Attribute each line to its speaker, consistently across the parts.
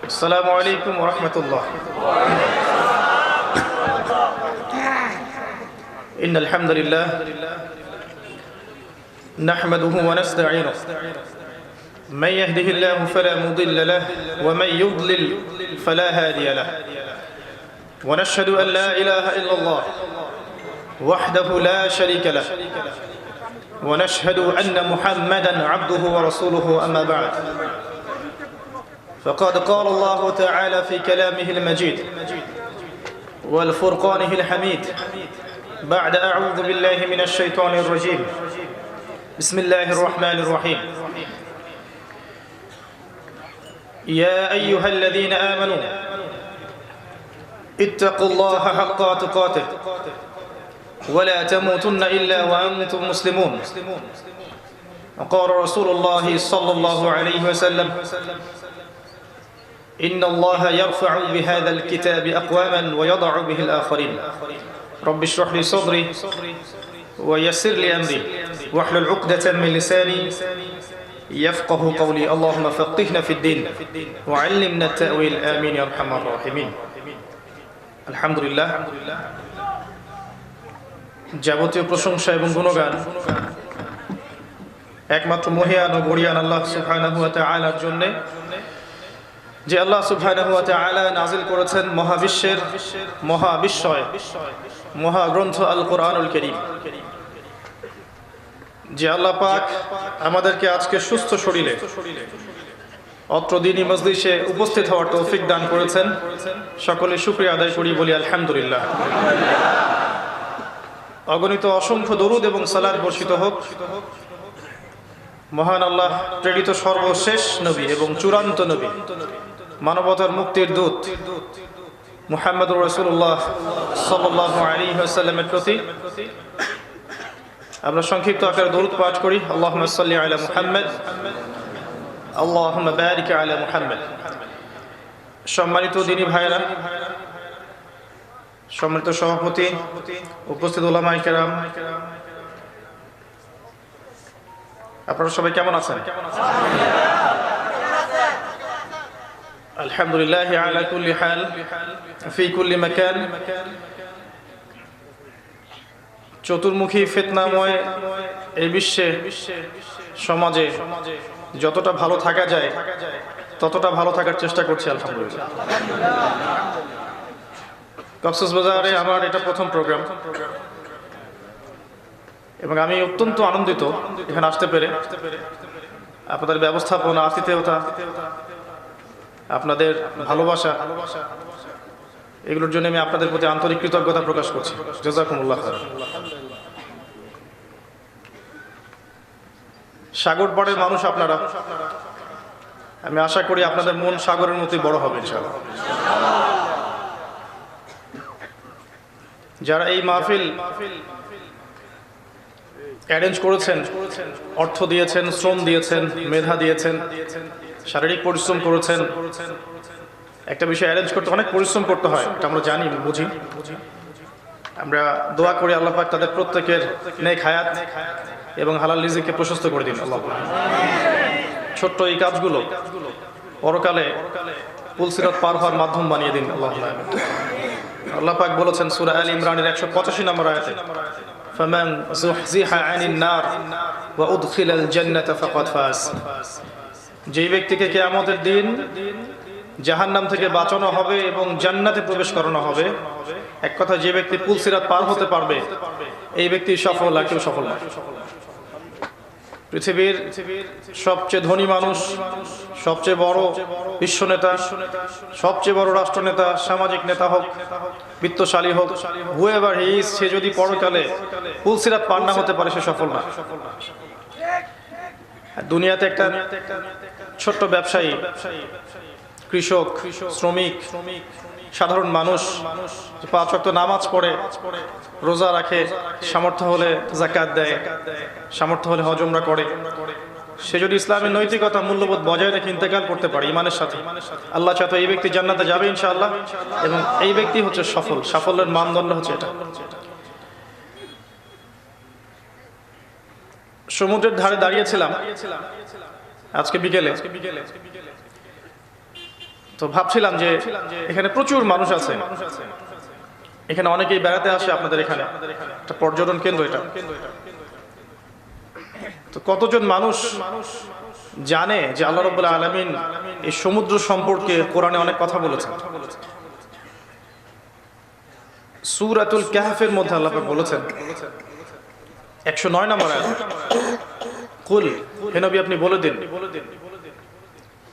Speaker 1: السلام عليكم ورحمة الله. إن الحمد لله نحمده ونستعينه من يهده الله فلا مضل له ومن يضلل فلا هادي له ونشهد أن لا إله إلا الله وحده لا شريك له ونشهد أن محمدا عبده ورسوله أما بعد فقد قال الله تعالى في كلامه المجيد والفرقانه الحميد بعد أعوذ بالله من الشيطان الرجيم بسم الله الرحمن الرحيم يا أيها الذين آمنوا اتقوا الله حق تقاته ولا تموتن إلا وأنتم مسلمون وقال رسول الله صلى الله عليه وسلم إن الله يرفع بهذا الكتاب أقواما ويضع به الآخرين رب اشرح لي صدري ويسر لي أمري واحلل عقدة من لساني يفقه قولي اللهم فقهنا في الدين وعلمنا التأويل آمين يا أرحم الراحمين الحمد لله যাবতীয় প্রশংসা এবং গুণগান একমাত্র মহিয়ান ও গরিয়ান আল্লাহ সুবহানাহু ওয়া তাআলার জন্য, যে আল্লাহ সুবহানাহু ওয়া তাআলা নাযিল করেছেন মহাবিশ্বের মহাবিশ্বয় মহাগ্রন্থ আল কোরআনুল কারীম। যে আল্লাহ পাক আমাদেরকে আজকে সুস্থ শরীরে অত্র দ্বীনি মজলিসে উপস্থিত হওয়ার তৌফিক দান করেছেন, সকলে শুকরিয়া আদায় করি, বলি আলহামদুলিল্লাহ। অগণিত অসংখ্য দরুদ এবং সালাত বর্ষিত হোক মহান আল্লাহ প্রেরিত সর্বশেষ নবী এবং চূড়ান্ত নবী, মানবতার মুক্তির দূত মুহাম্মদুর রাসূলুল্লাহ সাল্লাল্লাহু আলাইহি ওয়াসাল্লামের প্রতি আমরা সংক্ষিপ্ত আকারে দরুদ পাঠ করি। আল্লাহুম্মা সাল্লি আলা মুহাম্মদ আল্লাহুম্মা বারিক আলা মুহাম্মদ। সম্মানিত দ্বীনি ভাইরা, সম্মানিত সভাপতি, উপস্থিত উলামায়ে কেরাম, আপনারা সবাই কেমন আছেন? আলহামদুলিল্লাহ আলা কুল্লি হাল ফি কুল্লি মাকান। চতুর্মুখী ফিতনাময় এই বিশ্বে সমাজে যতটা ভালো থাকা যায় ততটা ভালো থাকার চেষ্টা করছি আলহামদুলিল্লাহ। কক্সবাজারে আমার এটা প্রথম প্রোগ্রাম এবং আমি অত্যন্ত আনন্দিত এখানে আসতে পেরে। আপনাদের ব্যবস্থাপনা, আতিথেয়তা, আপনাদের ভালোবাসা, এগুলোর জন্য আমি আপনাদের প্রতি আন্তরিক কৃতজ্ঞতা প্রকাশ করছি। জাযাকুমুল্লাহ খায়র। সাগর পাড়ের মানুষ আপনারা, আমি আশা করি আপনাদের মন সাগরের মতোই বড় হবে ইনশাআল্লাহ। যারা এই মাহফিল অ্যারেঞ্জ করেছেন, অর্থ দিয়েছেন, শ্রম দিয়েছেন, মেধা দিয়েছেন, শারীরিক পরিশ্রম করেছেন। একটা বিষয় অ্যারেঞ্জ করতে অনেক পরিশ্রম করতে হয়, এটা আমরা জানি, বুঝি। আমরা দোয়া করি আল্লাহ পাক তাদের প্রত্যেকের নেক হায়াত এবং হালাল রিজিককে প্রশস্ত করে দিন আল্লাহ। ছোট্ট এই কাজগুলো পরকালে পুলসিরাত পার হওয়ার মাধ্যম বানিয়ে দিন আল্লাহ। আল্লাহ পাক বলেছেন সূরা আল ইমরানের 185 নম্বর আয়াতে, ফামান যুহজিহা আনিন নার ওয়া উদখিলাল জান্নাতা ফাকাদ ফাজ। যেই ব্যক্তিকে কিয়ামতের দিন জাহান্নাম থেকে বাঁচানো হবে এবং জান্নাতে প্রবেশ করানো হবে, এক কথা যে ব্যক্তি পুলসিরাত পার হতে পারবে এই ব্যক্তি সফল, আর কেউ সফল না। পৃথিবীর সবচেয়ে ধনী মানুষ, সবচেয়ে বড় বিশ্ব নেতা, সবচেয়ে বড় রাষ্ট্রনেতা, সামাজিক নেতা হোক, বিত্তশালী হোক, হুয়েভার হি ইজ, সে যদি পরকালে পুলসিরাত পার না হতে পারে সে সফল না। দুনিয়াতে একটা ছোট্ট ব্যবসায়ী, কৃষক, শ্রমিক, সাধারণ মানুষ 5 ওয়াক্ত নামাজ পড়ে, রোজা রাখে, সামর্থ্য হলে যাকাত দেয়, সামর্থ্য হলে হজ উমরা করে, সে যদি ইসলামের নৈতিকতা, মূল্যবোধ বজায় রেখে ইন্তেকাল করতে পারে ইমানের সাথে, আল্লাহ চাইতো এই ব্যক্তি জান্নাতে যাবে ইনশাআল্লাহ, এবং এই ব্যক্তি হচ্ছে সফল। সাফল্যের মানদণ্ড হচ্ছে এটা। সমুদ্রের ধারে দাঁড়িয়েছিলাম আজকে বিকেলে। তো ভাবছিলাম যে এখানে প্রচুর মানুষ আছে, এখানে অনেকেই বেড়াতে আসে আপনাদের এখানে, একটা পর্যটন কেন্দ্র এটা। তো কতজন মানুষ জানে যে আল্লাহ রাব্বুল আলামিন এই সমুদ্র সম্পর্কে কোরআনে অনেক কথা বলেছেন। সূরাতুল কাহফের মধ্যে আল্লাহ পাক বলেছেন 109 নম্বর আয়াত, কুল, হে নবী আপনি বলে দিন,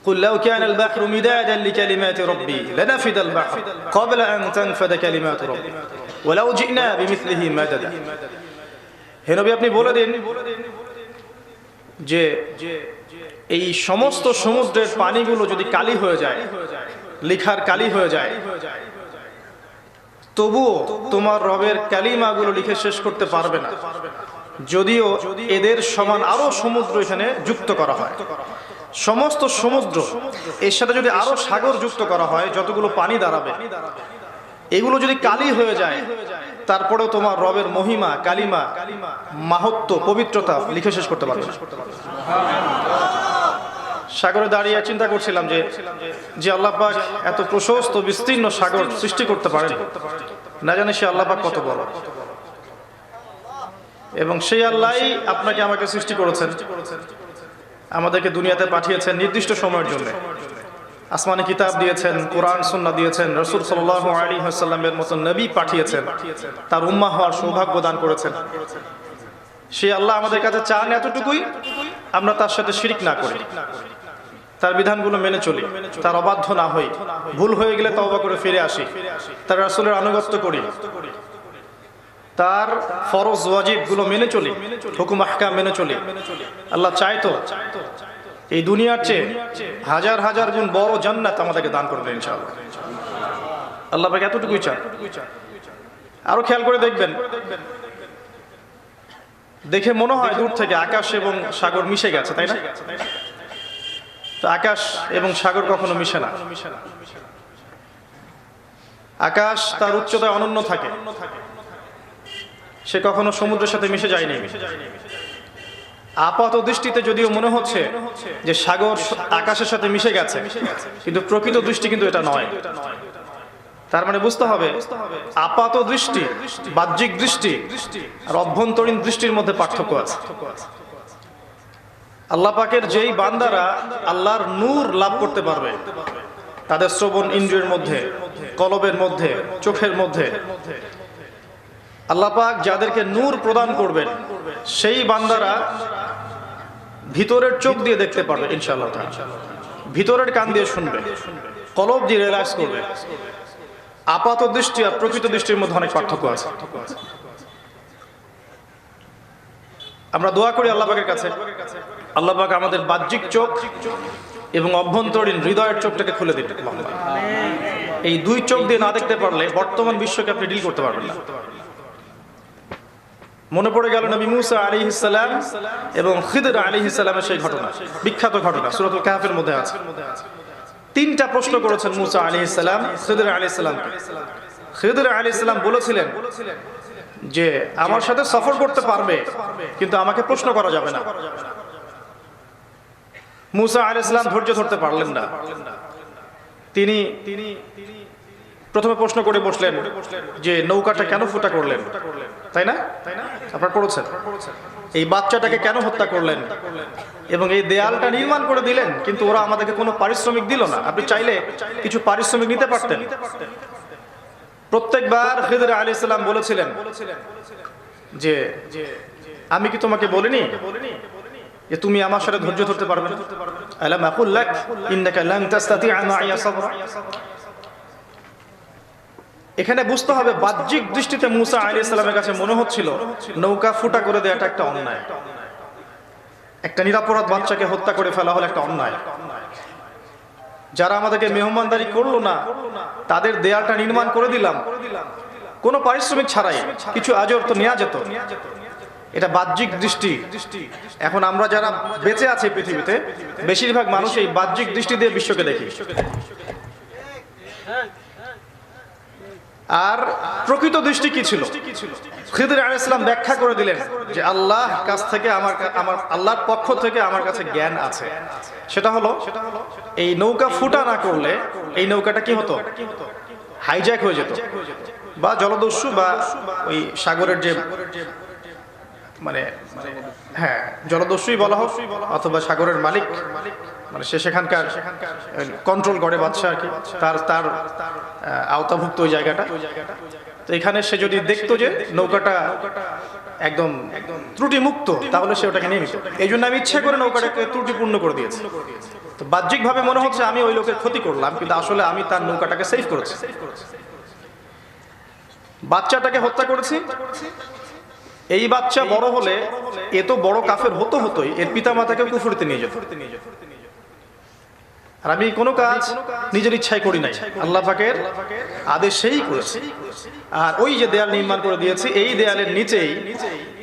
Speaker 1: قل لو كان البحر مدادا لكلمات ربي لنفد البحر قبل أن تنفد كلمات ربي ولو جئنا بمثله مددا। হে নবী আপনি বলে দিন যে এই সমস্ত সমুদ্রের পানিগুলো যদি কালি হয়ে যায়, লিখার কালি হয়ে যায়, তবুও তোমার রবের কালিমাগুলো লিখে শেষ করতে পারবে না, যদিও এদের সমান আরো সমুদ্র এখানে যুক্ত করা হয়। সমস্ত সমুদ্র এর সাথে যদি আরো সাগর যুক্ত করা হয়, যতগুলো পানি দাঁড়াবে, এগুলো যদি কালি হয়ে যায়, তারপরেও তোমার রবের মহিমা, কালিমা, মাহাত্ম্য, পবিত্রতা লিখে শেষ করতে পারবে না। সাগরে দাঁড়িয়ে চিন্তা করছিলাম যে আল্লাহ পাক এত প্রশস্ত বিস্তীর্ণ সাগর সৃষ্টি করতে পারেন, না জানি সে আল্লাহ পাক কত বড়। এবং সেই আল্লাহই আপনাকে আমাকে সৃষ্টি করেছেন, আমাদেরকে দুনিয়াতে পাঠিয়েছেন নির্দিষ্ট সময়ের জন্য। আসমানি কিতাব দিয়েছেন, কোরআন সুন্নাহ দিয়েছেন, রাসূল সাল্লাল্লাহু আলাইহি ওয়াসাল্লামের মতো নবী পাঠিয়েছেন, তার উম্মাহ হওয়ার সৌভাগ্য দান করেছেন। সেই আল্লাহ আমাদের কাছে চান এতটুকুই, আমরা তার সাথে শিরক না করি, তার বিধানগুলো মেনে চলি, তার অবাধ্য না হই, ভুল হয়ে গেলে তওবা করে ফিরে আসি, তার রাসূলের আনুগত্য করি, তার ফরজ ওয়াজিব গুলো মেনে চলি, হুকুম আহকাম মেনে চলি। আল্লাহ চাইতো এই দুনিয়ার চেয়ে হাজার হাজার গুণ বড় জান্নাত আমাদেরকে দান করবেন ইনশাআল্লাহ। আল্লাহ পাক এতটুকুই চান। আরো খেয়াল করে দেখবেন, দেখে মনে হয় দূর থেকে আকাশ এবং সাগর মিশে গেছে, তাই না? তো আকাশ এবং সাগর কখনো মিশে না। আকাশ তার উচ্চতায় অনন্য থাকে, সে কখনো সমুদ্রের সাথে মিশে যায়নি। আপাত দৃষ্টিতে যদিও মনে হচ্ছে যে সাগর আকাশের সাথে মিশে গেছে, কিন্তু প্রকৃত দৃষ্টি কিন্তু এটা নয়। তার মানে বুঝতে হবে আপাত দৃষ্টি, বাহ্যিক দৃষ্টি আর অভ্যন্তরীণ দৃষ্টির মধ্যে পার্থক্য আছে। আল্লাহ পাকের যেই বান্দারা আল্লাহর নূর লাভ করতে পারবে, তাদের শ্রবণ ইন্দ্রিয়ের মধ্যে, কলবের মধ্যে, চোখের মধ্যে আল্লাহ পাক যাদেরকে নূর প্রদান করবেন, সেই বান্দারা ভিতরের চোখ দিয়ে দেখতে পারবে ইনশাআল্লাহ, ভিতরের কান দিয়ে শুনবে, কলব দিয়ে রিয়ালাইজ করবে। আপাত দৃষ্টি আর প্রকৃত দৃষ্টির মধ্যে অনেক পার্থক্য আছে। আমরা দোয়া করি আল্লাহ পাকের কাছে, আল্লাহ পাক আমাদের বাহ্যিক চোখ এবং অভ্যন্তরীণ হৃদয়ের চোখটাকে খুলে দিন। এই দুই চোখ দিয়ে না দেখতে পারলে বর্তমান বিশ্বকে আপনি ডিল করতে পারবেন না। মনে পড়ে গেল নবী মুসা আলাইহিস সালাম এবং খিদর আলাইহিস সালামের সেই ঘটনা, বিখ্যাত ঘটনা, সূরাতুল কাহফের মধ্যে আছে। তিনটা প্রশ্ন করেছেন মুসা আলাইহিস সালাম খিদর আলাইহিস সালামকে। খিদর আলাইহিস সালাম বলেছিলেন যে আমার সাথে সফর করতে পারবে, কিন্তু আমাকে প্রশ্ন করা যাবে না। মুসা আলাইহিস সালাম ধৈর্য ধরতে পারলেন না। তিনি প্রথমে প্রশ্ন করে বসলেন যে নৌকাটা কেন ফুটা করলেন, তাই না? আপনারা পড়েছেন, এই বাচ্চাটাকে কেন হত্যা করলেন, এবং এই দেয়ালটা নির্মাণ করে দিলেন, কিন্তু ওরা আমাদেরকে কোনো পারিশ্রমিক দিল না। আপনি চাইলে কিছু পারিশ্রমিক নিতে পারতেন। প্রত্যেকবার খিদর আলাইহিস সালাম বলেছিলেন যে আমি কি তোমাকে বলিনি যে তুমি আমার সাথে ধৈর্য ধরতে পারবে না? আলাম আকুল লাক ইন্নাকা লান তাসতাতিআ মাইয়া সাবরা। এখানে বুঝতে হবে বাহ্যিক দৃষ্টিতে মুসা আলাইহিস সালামের কাছে মনে হচ্ছিল নৌকা ফুটা করে দেওয়াটা একটা অন্যায়, একটা নিরাপরাধ বাচ্চাকে হত্যা করে ফেলা হলো একটা অন্যায়। যারা আমাদেরকে মেহমানদারি করলো না, তাদের দেয়ালটা নির্মাণ করে দিলাম কোনো পারিশ্রমিক ছাড়াই, কিছু আজর তো নেওয়া যেত। এটা বাহ্যিক দৃষ্টি। এখন আমরা যারা বেঁচে আছি পৃথিবীতে, বেশিরভাগ মানুষ এই বাহ্যিক দৃষ্টি দিয়ে বিশ্বকে দেখি। আর প্রকৃত দৃষ্টি কি ছিল? খিদির আলাইহিস সালাম ব্যাখ্যা করে দিলেন যে আল্লাহর কাছ থেকে আমার আল্লাহর পক্ষ থেকে আমার কাছে জ্ঞান আছে। সেটা হলো এই নৌকা ফুটা না করলে এই নৌকাটা কি হতো? হাইজ্যাক হয়ে যেত, বা জলদস্যু বা ওই সাগরের যে মানে হ্যাঁ জলদস্যুই বলা হোক অথবা সাগরের মালিক, মানে সে সেখানকার কন্ট্রোল করে বাদশা আর কি, তার আওতাভুক্ত ওই জায়গাটা। তো এখানে সে যদি দেখতো যে নৌকাটা একদম ত্রুটি মুক্ত, তাহলে সে ওটাকে নিয়ে নিত। এই জন্য আমি ইচ্ছে করে নৌকাটাকে ত্রুটিপূর্ণ করে দিয়েছি। তো বাহ্যিকভাবে মনে হচ্ছে আমি ওই লোকের ক্ষতি করলাম, কিন্তু আসলে আমি তার নৌকাটাকে সেভ করেছি। বাচ্চাটাকে হত্যা করেছি, এই বাচ্চা বড় হলে এত বড় কাফের হতোই, এর পিতামাতাকে কুফরিতে নিয়ে যেত। আর আমি কোনো কাজ নিজের ইচ্ছায় করি নাই, আল্লাহ পাকের আদেশেই করেছি। আর ওই যে দেয়াল নির্মাণ করে দিয়েছি, এই দেয়ালের নিচেই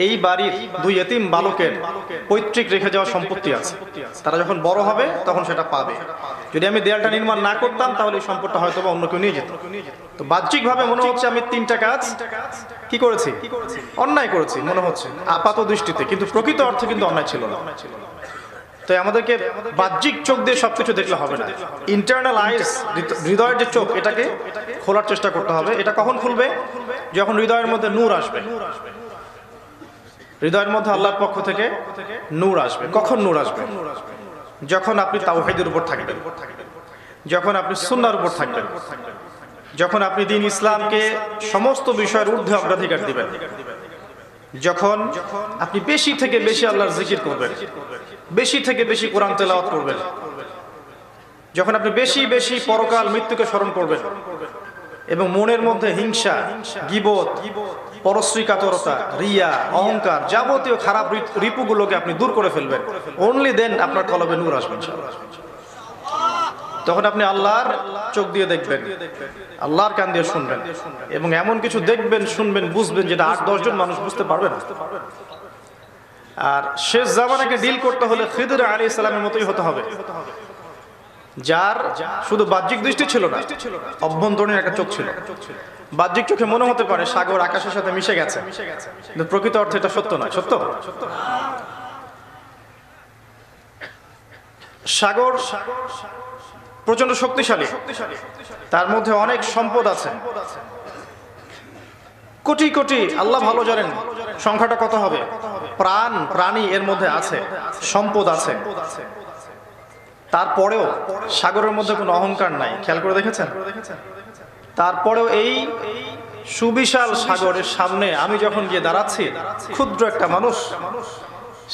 Speaker 1: এই বাড়ির 2 ইতিম বালকের পৈতৃক রেখে যাওয়া সম্পত্তি আছে। তারা যখন বড় হবে তখন সেটা পাবে। যদি আমি দেয়ালটা নির্মাণ না করতাম তাহলে এই সম্পদটা হয়তো বা অন্য কেউ নিয়ে যেত। তো বাহ্যিকভাবে মনে হচ্ছে আমি 3টা কাজ কি করেছি? অন্যায় করেছি মনে হচ্ছে আপাত দৃষ্টিতে, কিন্তু প্রকৃত অর্থে কিন্তু অন্যায় ছিল না। তাই আমাদেরকে বাহ্যিক চোখ দিয়ে সবকিছু দেখলে হবে না। ইন্টারনাল আইস, হৃদয়ের যে চোখ, এটাকে খোলার চেষ্টা করতে হবে। এটা কখন খুলবে? যখন হৃদয়ের মধ্যে নূর আসবে। হৃদয়ের মধ্যে আল্লাহর পক্ষ থেকে নূর আসবে। কখন নূর আসবে? যখন আপনি তাওহীদের উপর থাকবেন, যখন আপনি সুন্নাহর উপর থাকবেন, যখন আপনি দ্বীন ইসলামকে সমস্ত বিষয়ের ঊর্ধ্বে অগ্রাধিকার দিবেন, যখন আপনি বেশি থেকে বেশি আল্লাহর জিকির করবেন, বেশি থেকে বেশি কোরআন তেলাওয়াত করবেন, যখন আপনি বেশি বেশি পরকাল মৃত্যুকে স্মরণ করবেন এবং মনের মধ্যে হিংসা, গীবত, পরশ্রীকাতরতা, রিয়া, অহংকার, যাবতীয় খারাপ রিপুগুলোকে আপনি দূর করে ফেলবেন, অনলি দেন আপনার কলবে নূর আসবে ইনশাআল্লাহ। তখন আপনি আল্লাহর চোখ দিয়ে দেখবেন, আল্লাহর কান দিয়ে শুনবেন, এবং এমন কিছু দেখবেন, শুনবেন, বুঝবেন যেটা 8-10 জন মানুষ বুঝতে পারবে না। আর শেষ জামানাকে ডিল করতে হলে খিদির আলাইহিস সালামের মতোই হতে হবে, যার শুধু বাহ্যিক দৃষ্টি ছিল না, অভ্যন্তরীণ একটা চোখ ছিল। বাহ্যিক চোখে মনে হতে পারে সাগর আকাশের সাথে মিশে গেছে, কিন্তু প্রকৃত অর্থে এটা সত্য নয়। সত্য সাগর প্রচন্ড শক্তিশালী, তার মধ্যে অনেক সম্পদ আছে, কোটি কোটি, আল্লাহ ভালো জানেন সংখ্যাটা কত হবে, প্রাণী এর মধ্যে আছে, সম্পদ আছে। তারপরেও সাগরের মধ্যে কোনো অহংকার নাই। খেয়াল করে দেখেছেন? তারপরেও এই সুবিশাল সাগরের সামনে আমি যখন গিয়ে দাঁড়াচ্ছি, ক্ষুদ্র একটা মানুষ,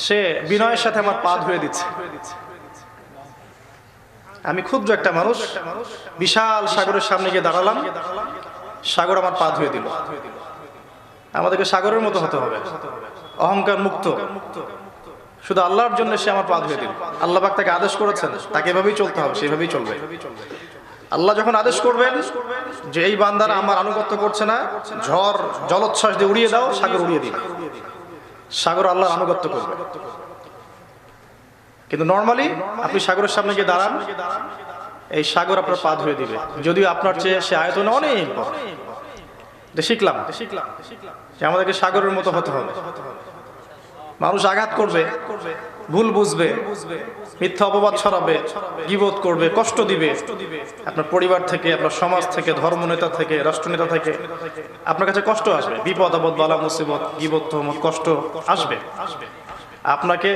Speaker 1: সে বিনয়ের সাথে আমার পা ধুয়ে দিচ্ছে। আমি ক্ষুদ্র একটা মানুষ, বিশাল সাগরের সামনে গিয়ে দাঁড়ালাম, সাগর আমার পা ধুয়ে দিল। আমাদেরকে সাগরের মতো হতে হবে, অহংকার মুক্ত, শুধু আল্লাহর জন্য সে আমার পা ধুয়ে দিল। আল্লাহ পাক তাকে আদেশ করেছেন, তাকে এভাবেই চলতে হবে, সেভাবেই চলবে। আল্লাহ যখন আদেশ করবেন যে এই বান্দারা আমার আনুগত্য করছে না, ঝড় জলোচ্ছ্বাস দিয়ে উড়িয়ে দাও, সাগর উড়িয়ে দিন, সাগর আল্লাহর আনুগত্য করবে। কিন্তু নর্মালি আপনি সাগরের সামনে গিয়ে দাঁড়ান, এই সাগর আপনার পা ধুয়ে দিবে, যদিও আপনার চেয়ে সে আয়তনে অনেক বড়। শিখলাম যে আমাদেরকে সাগরের মতো হতে হবে। মানুষ আঘাত করবে, ভুল বুঝবে, মিথ্যা অপবাদ ছড়াবে, গীবত করবে, কষ্ট দিবে, আপনার পরিবার থেকে, আপনার সমাজ থেকে, ধর্মনেতা থেকে, রাষ্ট্রনেতা থেকে আপনার কাছে কষ্ট আসবে, বিপদ আপদ, বালা মুসিবত, গীবত, তহমত, কষ্ট আসবে। আপনাকে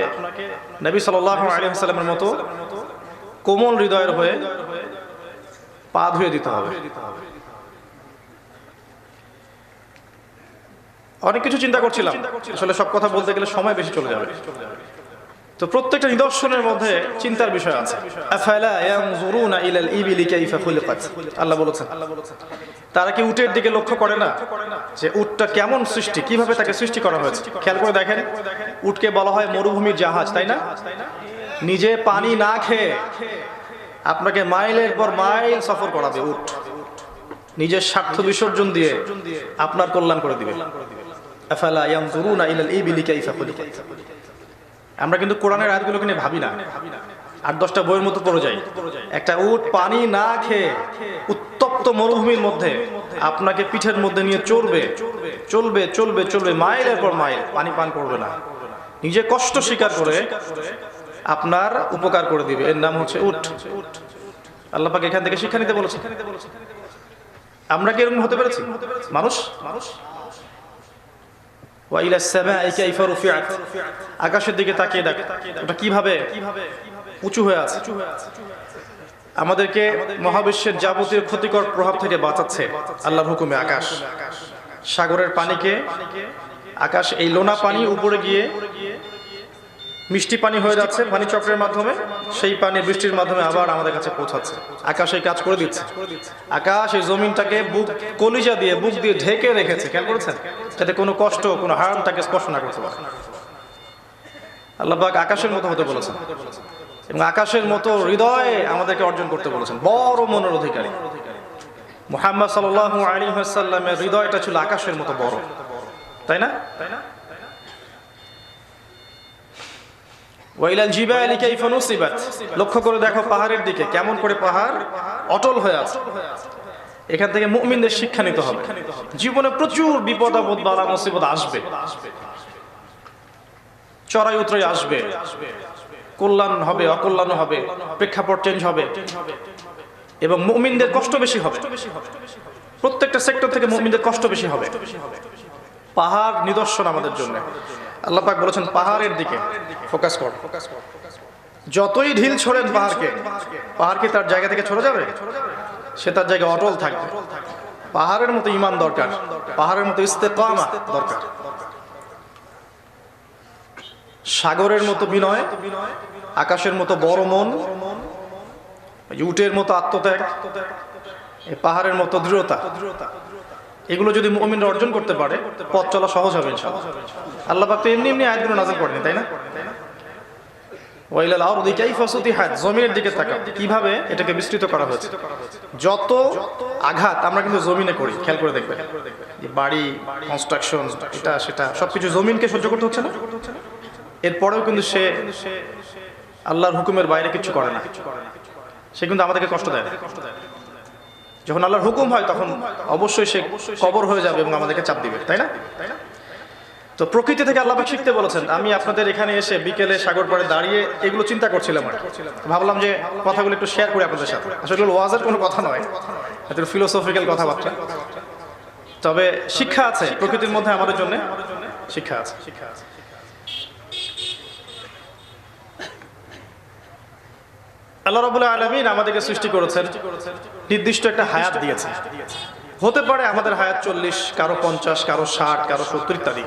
Speaker 1: নবী সাল্লাল্লাহু আলাইহি ওয়াসাল্লামের মতো কোমল হৃদয়ের হয়ে পা ধুয়ে দিতে হবে। অনেক কিছু চিন্তা করছিলাম, আসলে সব কথা বলতে গেলে সময় বেশি চলে যাবে। তো প্রত্যেকটা নিদর্শনের মধ্যে চিন্তার বিষয় আছে। আফালা ইয়ানজুরুনা ইলাল ইবিলি কাইফা খুলিকাত, আল্লাহ বলেছেন, তারা কি উটের দিকে লক্ষ্য করে না যে উটটা কেমন সৃষ্টি, কিভাবে তাকে সৃষ্টি করা হয়েছে? খেয়াল করে দেখেন, উটকে বলা হয় মরুভূমির জাহাজ, তাই না? নিজে পানি না খেয়ে আপনাকে মাইলের পর মাইল সফর করাবে উট, নিজের স্বার্থ বিসর্জন দিয়ে আপনার কল্যাণ করে দিবে। আফালা ইয়ানজুরুনা ইলাল ইবিলি কাইফা খুলিকাত। আমরা কিন্তু কোরআনের আয়াতগুলোকে নিয়ে ভাবি না, 8-10টা বইয়ের মতো পড়ে যাই। একটা উট পানি না খেয়ে উত্তপ্ত উত্তপ্ত মরুভূমির মধ্যে আপনাকে পিঠের মধ্যে নিয়ে চলবে চলবে চলবে চলবে, মাইলের পর মাইল, পানি পান করবে না, নিজে কষ্ট স্বীকার করে আপনার উপকার করে দিবে। এর নাম হচ্ছে উট। আল্লাহ পাক এখান থেকে শিক্ষা নিতে বলেছে। আমরা কি এরকম হতে পেরেছি? মানুষ আকাশের দিকে তাকিয়ে দেখ, ওটা কিভাবে উঁচু হয়ে আছে। আমাদেরকে মহাবিশ্বের যাবতীয় ক্ষতিকর প্রভাব থেকে বাঁচাচ্ছে আল্লাহর হুকুমে আকাশ। সাগরের পানিকে আকাশ, এই লোনা পানি উপরে গিয়ে মিষ্টি পানি হয়ে যাচ্ছে পানি চক্রের মাধ্যমে, সেই পানি বৃষ্টির মাধ্যমে আবার আমাদের কাছে পৌঁছাচ্ছে। আকাশ এই কাজ করে দিচ্ছে। আকাশ এই জমিনটাকে বুক, কলিজা দিয়ে, বুক দিয়ে ঢেকে রেখেছে, খেয়াল করেছেন, যাতে কোনো কষ্ট, কোনো হারাম তাকে স্পর্শ না করতে পারে। আল্লাহ পাক আকাশের মতো হতে বলেছেন এবং আকাশের মতো হৃদয় আমাদেরকে অর্জন করতে বলেছেন। বড় মনের অধিকারী মুহাম্মদ সাল্লাল্লাহু আলাইহি ওয়াসাল্লামের হৃদয়টা ছিল আকাশের মতো বড়, তাই না? ওয়াইলাল জিবালি কাইফা নুসিবাত, লক্ষ্য করে দেখো পাহাড়ের দিকে, কেমন করে পাহাড় অটল হয়ে আছে। এখান থেকে মুমিনদের শিক্ষা নিতে হবে। জীবনে প্রচুর বিপদ আপদ, বালা মুসিবত আসবে, চড়াই উতরাই আসবে, কল্যাণ হবে, অকল্যাণ হবে, প্রেক্ষাপট চেঞ্জ হবে এবং মুমিনদের কষ্ট বেশি হবে। প্রত্যেকটা সেক্টর থেকে মুমিনদের কষ্ট বেশি হবে। পাহাড় নিদর্শন আমাদের জন্য। আল্লাহ পাক বলেছেন পাহাড়ের দিকে ফোকাস কর। যতই ঢিল ছড়েন পাহাড়কে, পাহাড় কি তার জায়গা থেকে ছড়ে যাবে? সে তার জায়গায় অটল থাকবে। পাহাড়ের মতো ঈমান দরকার, পাহাড়ের মতো ইস্তেকামা দরকার, সাগরের মতো বিনয়, আকাশের মতো বড় মন, উটের মতো আত্মত্যাগ, পাহাড়ের মতো দৃঢ়তা। এগুলো যদি মুমিনরা অর্জন করতে পারে, পথ চলা সহজ হবে ইনশাআল্লাহ। আল্লাহ পাক তো এমনি এমনি আয়াতগুলো নাযিল করেনি, তাই না? ওয়াইলাল আরদি কাইফা সুতিহাত, জমিনের দিকে তাকাও, কিভাবে এটাকে বিস্তৃত করা হয়েছে। যত আঘাত আমরা কিন্তু জমিনে করি, খেয়াল করে দেখবেন, যে বাড়ি, কনস্ট্রাকশন, এটা সেটা সবকিছু জমিনকে সহ্য করতে হচ্ছে না। এরপরেও কিন্তু সে আল্লাহর হুকুমের বাইরে কিছু করে না, সে কিন্তু আমাদেরকে কষ্ট দেয়। যখন আল্লাহর হুকুম হয় তখন অবশ্যই সে কবর হয়ে যাবে এবং আমাদেরকে চাপ দিবে, তাই না? তো প্রকৃতি থেকে আল্লাহ পাক শিখতে বলেছেন। আমি আপনাদের এখানে এসে বিকেলে সাগর পাড়ে দাঁড়িয়ে এগুলো চিন্তা করছিলাম, আর ভাবলাম যে কথাগুলো একটু শেয়ার করি আপনাদের সাথে। আসলে ওয়াজের কোনো কথা নয়, একটু ফিলোসফিক্যাল কথাবার্তা, তবে শিক্ষা আছে প্রকৃতির মধ্যে, আমাদের জন্য শিক্ষা আছে। আল্লাহ রাব্বুল আলামিন আমাদেরকে সৃষ্টি করেছেন, নির্দিষ্ট একটা হায়াত দিয়েছে। হতে পারে আমাদের হায়াত 40, কারো 50, কারো 60, কারো 70 ইত্যাদি।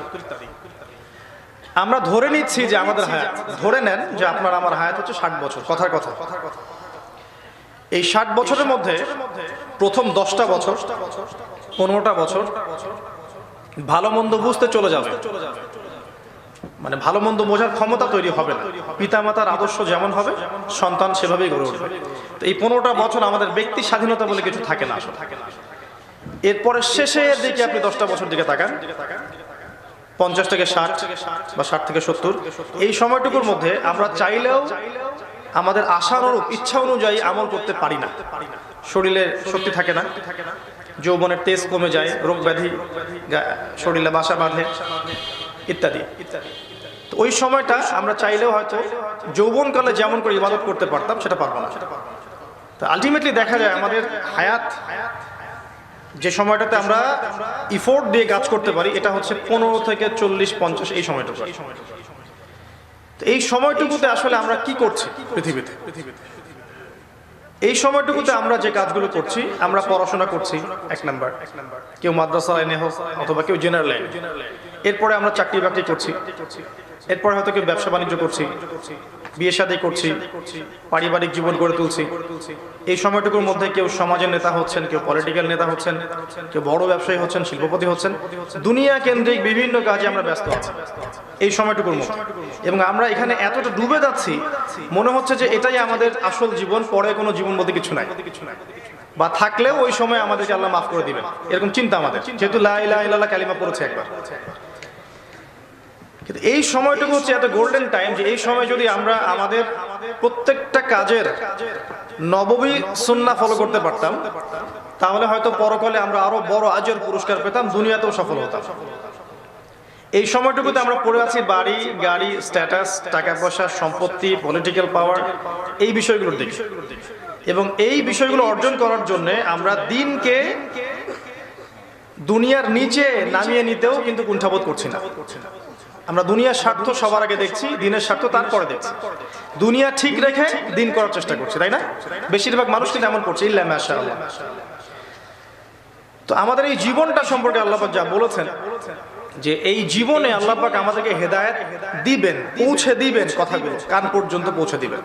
Speaker 1: আমরা ধরে নিচ্ছি যে আমাদের হায়াত, ধরে নেন যে আপনার আমার হায়াত হচ্ছে 60 বছর, কথার কথা। এই 60 বছরের মধ্যে প্রথম 10টা বছর, 15টা বছর ভালো মন্দ বুঝতে চলে যাবে, মানে ভালো মন্দ বোঝার ক্ষমতা তৈরি হবে না। পিতামাতার আদর্শ যেমন হবে, সন্তান সেভাবেই গড়ে উঠবে। তো এই 15টা বছর আমাদের ব্যক্তি স্বাধীনতা বলে কিছু থাকে না। এরপরে শেষের দিকে আপনি 10টা বছর দিকে তাকান, 50 থেকে 60 বা 60 থেকে 70, এই সময়টুকুর মধ্যে আমরা চাইলেও আমাদের আশানুরূপ, ইচ্ছা অনুযায়ী আমল করতে পারি না। শরীরে শক্তি থাকে না, যৌবনের তেজ কমে যায়, রোগ ব্যাধি শরীরে বাসা বাঁধে ইত্যাদি। তো ওই সময়টা আমরা চাইলেও হয়তো যৌবনকালে যেমন করে ইবাদত করতে পারতাম সেটা পারবো না। তো আলটিমেটলি দেখা যায় আমাদের হায়াত, যে সময়টাতে আমরা ইফোর্ট দিয়ে কাজ করতে পারি, এটা হচ্ছে 15 থেকে 40, 50 এই সময়টুকু। তো এই সময়টুকুতে আসলে আমরা কি করছি পৃথিবীতে? এই সময়টুকুতে আমরা যে কাজগুলো করছি, আমরা পড়াশোনা করছি 1 নাম্বার, কেউ মাদ্রাসা লাইনে হোক অথবা কেউ জেনারেল লাইনে, এরপরে আমরা চাকরি বাকরি করছি, এরপরে হয়তো কেউ ব্যবসা বাণিজ্য করছি, বিয়ে শাদী করছি, পারিবারিক জীবন গড়ে তুলছি। এই সময়টুকুর মধ্যে কেউ সমাজের নেতা হচ্ছেন, কেউ পলিটিক্যাল নেতা হচ্ছেন, কেউ বড় ব্যবসায়ী হচ্ছেন, শিল্পপতি হচ্ছেন, দুনিয়া কেন্দ্রিক বিভিন্ন কাজে আমরা ব্যস্ত আছি এই সময়টুকুর মধ্যে। এবং আমরা এখানে এতটা ডুবে যাচ্ছি, মনে হচ্ছে যে এটাই আমাদের আসল জীবন, পরে কোনো জীবন বলতে কিছু নাই, বা থাকলেও ওই সময় আমাদেরকে আল্লাহ মাফ করে দিবেন, এরকম চিন্তা আমাদের, যেহেতু লা ইলাহা ইল্লাল্লাহ কালিমা পড়েছে একবার। কিন্তু এই সময়টুকু হচ্ছে এত গোল্ডেন টাইম, যে এই সময় যদি আমরা আমাদের প্রত্যেকটা কাজের নববী সুন্নাহ ফলো করতে পারতাম, তাহলে হয়তো পরকালে আমরা আরো বড় আজর পুরস্কার পেতাম, দুনিয়াতেও সফল হতাম। এই সময়টুকুতে আমরা পড়ে আছি বাড়ি গাড়ি, স্ট্যাটাস, টাকা পয়সা, সম্পত্তি, পলিটিক্যাল পাওয়ার, এই বিষয়গুলোর দিকে। এবং এই বিষয়গুলো অর্জন করার জন্য আমরা দিনকে দুনিয়ার নিচে নামিয়ে নিতেও কিন্তু কুণ্ঠাবোধ করছি না। আমরা দুনিয়ার স্বার্থ সবার আগে দেখছি, দিনের স্বার্থ তারপরে দেখছি। দুনিয়া ঠিক রেখে দিন করার চেষ্টা করছি, তাই না? বেশিরভাগ মানুষ কিন্তু এমন করছে, ইল্লা মাশাআল্লাহ। তো আমাদের এই জীবনটা সম্পর্কে আল্লাহ পাক যা বলেছেন, যে এই জীবনে আল্লাহ পাক আমাদেরকে হেদায়েত দিবেন, পৌঁছে দিবেন, কথাগুলো কান পর্যন্ত পৌঁছে দিবেন।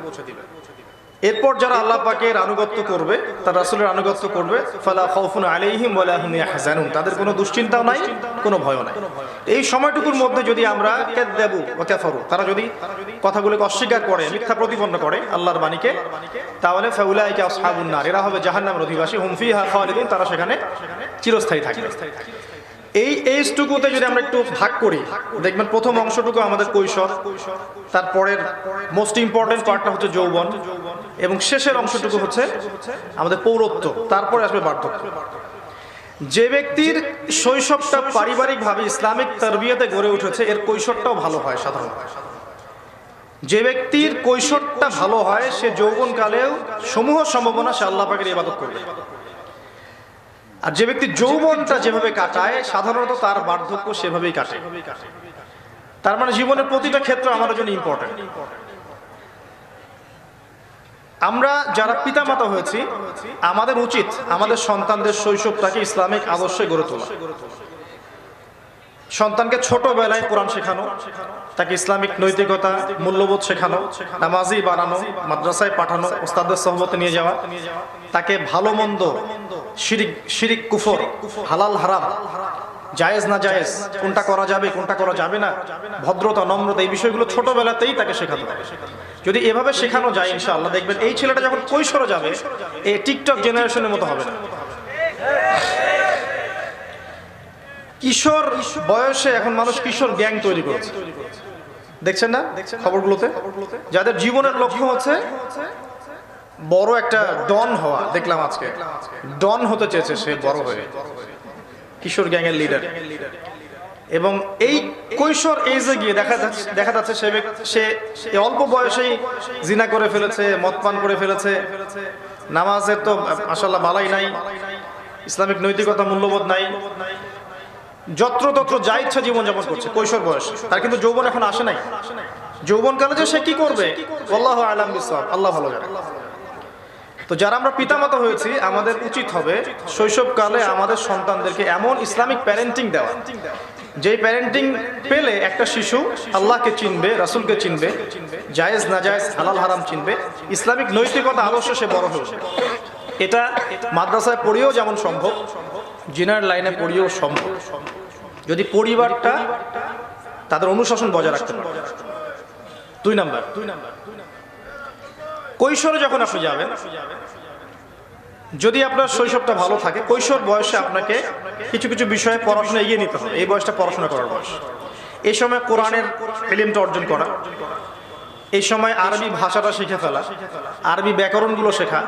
Speaker 1: এরপর যারা আল্লাহ পাকের আনুগত্য করবে, তার রাসূলের আনুগত্য করবে, ফালা খাউফুন আলাইহিম ওয়ালা হুম ইয়াহজানুন, তাদের কোনো দুশ্চিন্তাও নাই, কোনো ভয়ও নাই। এই সময়টুকুর মধ্যে যদি আমরা কাযযাবু ওয়া কাফারু, তারা যদি কথাগুলোকে অস্বীকার করে, মিথ্যা প্রতিপন্ন করে আল্লাহর বাণীকে, তাহলে ফাউলাইকা আসহাবুন নার, এরা হবে জাহান্নামের অধিবাসী, হুম ফিহা খালিদুন, তারা সেখানে চিরস্থায়ী থাকবে। এই এইজটুকুতে যদি আমরা একটু ভাগ করি, দেখবেন প্রথম অংশটুকু আমাদের কৈশোর, তারপরের মোস্ট ইম্পর্টেন্ট পার্টটা হচ্ছে যৌবন, এবং শেষের অংশটুকু হচ্ছে আমাদের পৌরত্ব, তারপরে আসবে বার্ধক্য। যে ব্যক্তির শৈশবটা পারিবারিকভাবে ইসলামিক তারবিয়াতে গড়ে উঠেছে, এর কৈশোরটাও ভালো হয় সাধারণত। যে ব্যক্তির কৈশোরটা ভালো হয়, সে যৌবনকালেও সমূহ সম্ভাবনা সে আল্লাহ পাকের ইবাদত করবে। আর যে ব্যক্তি যৌবনটা যেভাবে কাটায়, সাধারণত তার বার্ধক্য সেভাবেই কাটে। তার মানে জীবনের প্রতিটা ক্ষেত্র আমাদের জন্য ইম্পর্টেন্ট। আমরা যারা পিতামাতা হয়েছি, আমাদের উচিত আমাদের সন্তানদের শৈশবটাকে ইসলামিক আদর্শে গড়ে তোলা। সন্তানকে ছোটবেলায় কোরআন শেখানো, তাকে ইসলামিক নৈতিকতা, মূল্যবোধ শেখানো, নামাজি বানানো, মাদ্রাসায় পাঠানো, ওস্তাদের সোহবতে নিয়ে যাওয়া, তাকে ভালো মন্দ, শিরিক কুফর, হালাল হারাম, জায়েজ না জায়েজ, কোনটা করা যাবে কোনটা করা যাবে না, ভদ্রতা, নম্রতা, এই বিষয়গুলো ছোটবেলাতেই তাকে শেখাতে হবে। যদি এভাবে শেখানো যায়, ইনশাআল্লাহ দেখবেন এই ছেলেটা যখন কৈশোরে যাবে, এই টিকটক জেনারেশনের মতো হবে না। কিশোর বয়সে এখন মানুষ কিশোর গ্যাং তৈরি করেছে, দেখছেন না খবরগুলোতে? যাদের জীবনের লক্ষ্য হচ্ছে বড় একটা ডন হওয়া। দেখলাম আজকে ডন হতে চেয়েছে সে বড় হয়ে, কিশোর গ্যাং এর লিডার। এবং এই কৈশোর এজে গিয়ে দেখা যাচ্ছে সে অল্প বয়সেই জিনা করে ফেলেছে, মদ পান করে ফেলেছে, নামাজের তো মাশাআল্লাহ বালাই নাই, ইসলামিক নৈতিকতা মূল্যবোধ নাই, যত্রতত্র যা ইচ্ছা জীবনযাপন করছে কৈশোর বয়স। তার কিন্তু যৌবন এখন আসে নাই। যৌবনকালে যে সে কি করবে, আল্লাহু আ'লাম বিসওয়াব, আল্লাহ ভালো জানে। তো যারা আমরা পিতামাতা হয়েছি, আমাদের উচিত হবে শৈশবকালে আমাদের সন্তানদেরকে এমন ইসলামিক প্যারেন্টিং দেওয়া, যেই প্যারেন্টিং পেলে একটা শিশু আল্লাহকে চিনবে, রাসূলকে চিনবে, জায়েজ না জায়েজ, হালাল হারাম চিনবে, ইসলামিক নৈতিকতা আদর্শ সে বড় হয়েছে। এটা মাদ্রাসায় পড়িয়েও যেমন সম্ভব, জিনার লাইনে পড়িয়েও সম্ভব, যদি পরিবারটা তাদের অনুশাসন বজায় রাখতে পারে। 2 নাম্বার, কৈশোরে যখন আপনি যাবেন, যদি আপনার শৈশবটা ভালো থাকে, কৈশোর বয়সে আপনাকে কিছু কিছু বিষয়ে পড়াশোনা এগিয়ে নিতে হবে। এই বয়সটা পড়াশোনা করার বয়স। এই সময় কোরআনের ইলমটা অর্জন করা, এই সময় আরবি ভাষাটা শিখে ফেলা, আরবি ব্যাকরণগুলো শেখা,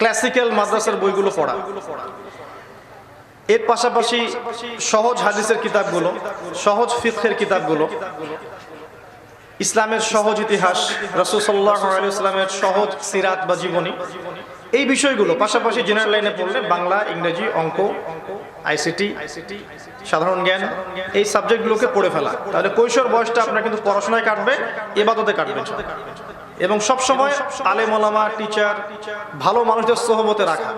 Speaker 1: ক্লাসিক্যাল মাদ্রাসার বইগুলো পড়া, এর পাশাপাশি সহজ হাদিসের কিতাবগুলো, সহজ ফিকহের কিতাবগুলো, ইসলামের সহজ ইতিহাস, রাসূল সাল্লাল্লাহু আলাইহি ওয়াসাল্লামের সহজ সিরাত বা জীবনী, এই বিষয়গুলো পাশাপাশি জেনারেল লাইনে পড়লে বাংলা, ইংরেজি, অঙ্ক, আইসিটি, সাধারণ জ্ঞান, এই সাবজেক্টগুলোকে পড়ে ফেলা। তাহলে কৈশোর বয়সটা আপনার কিন্তু পড়াশোনায় কাটবে, ইবাদতে কাটবে, এবং সবসময় আলেম ওলামা, টিচার, ভালো মানুষদের সোহবতে রাখা।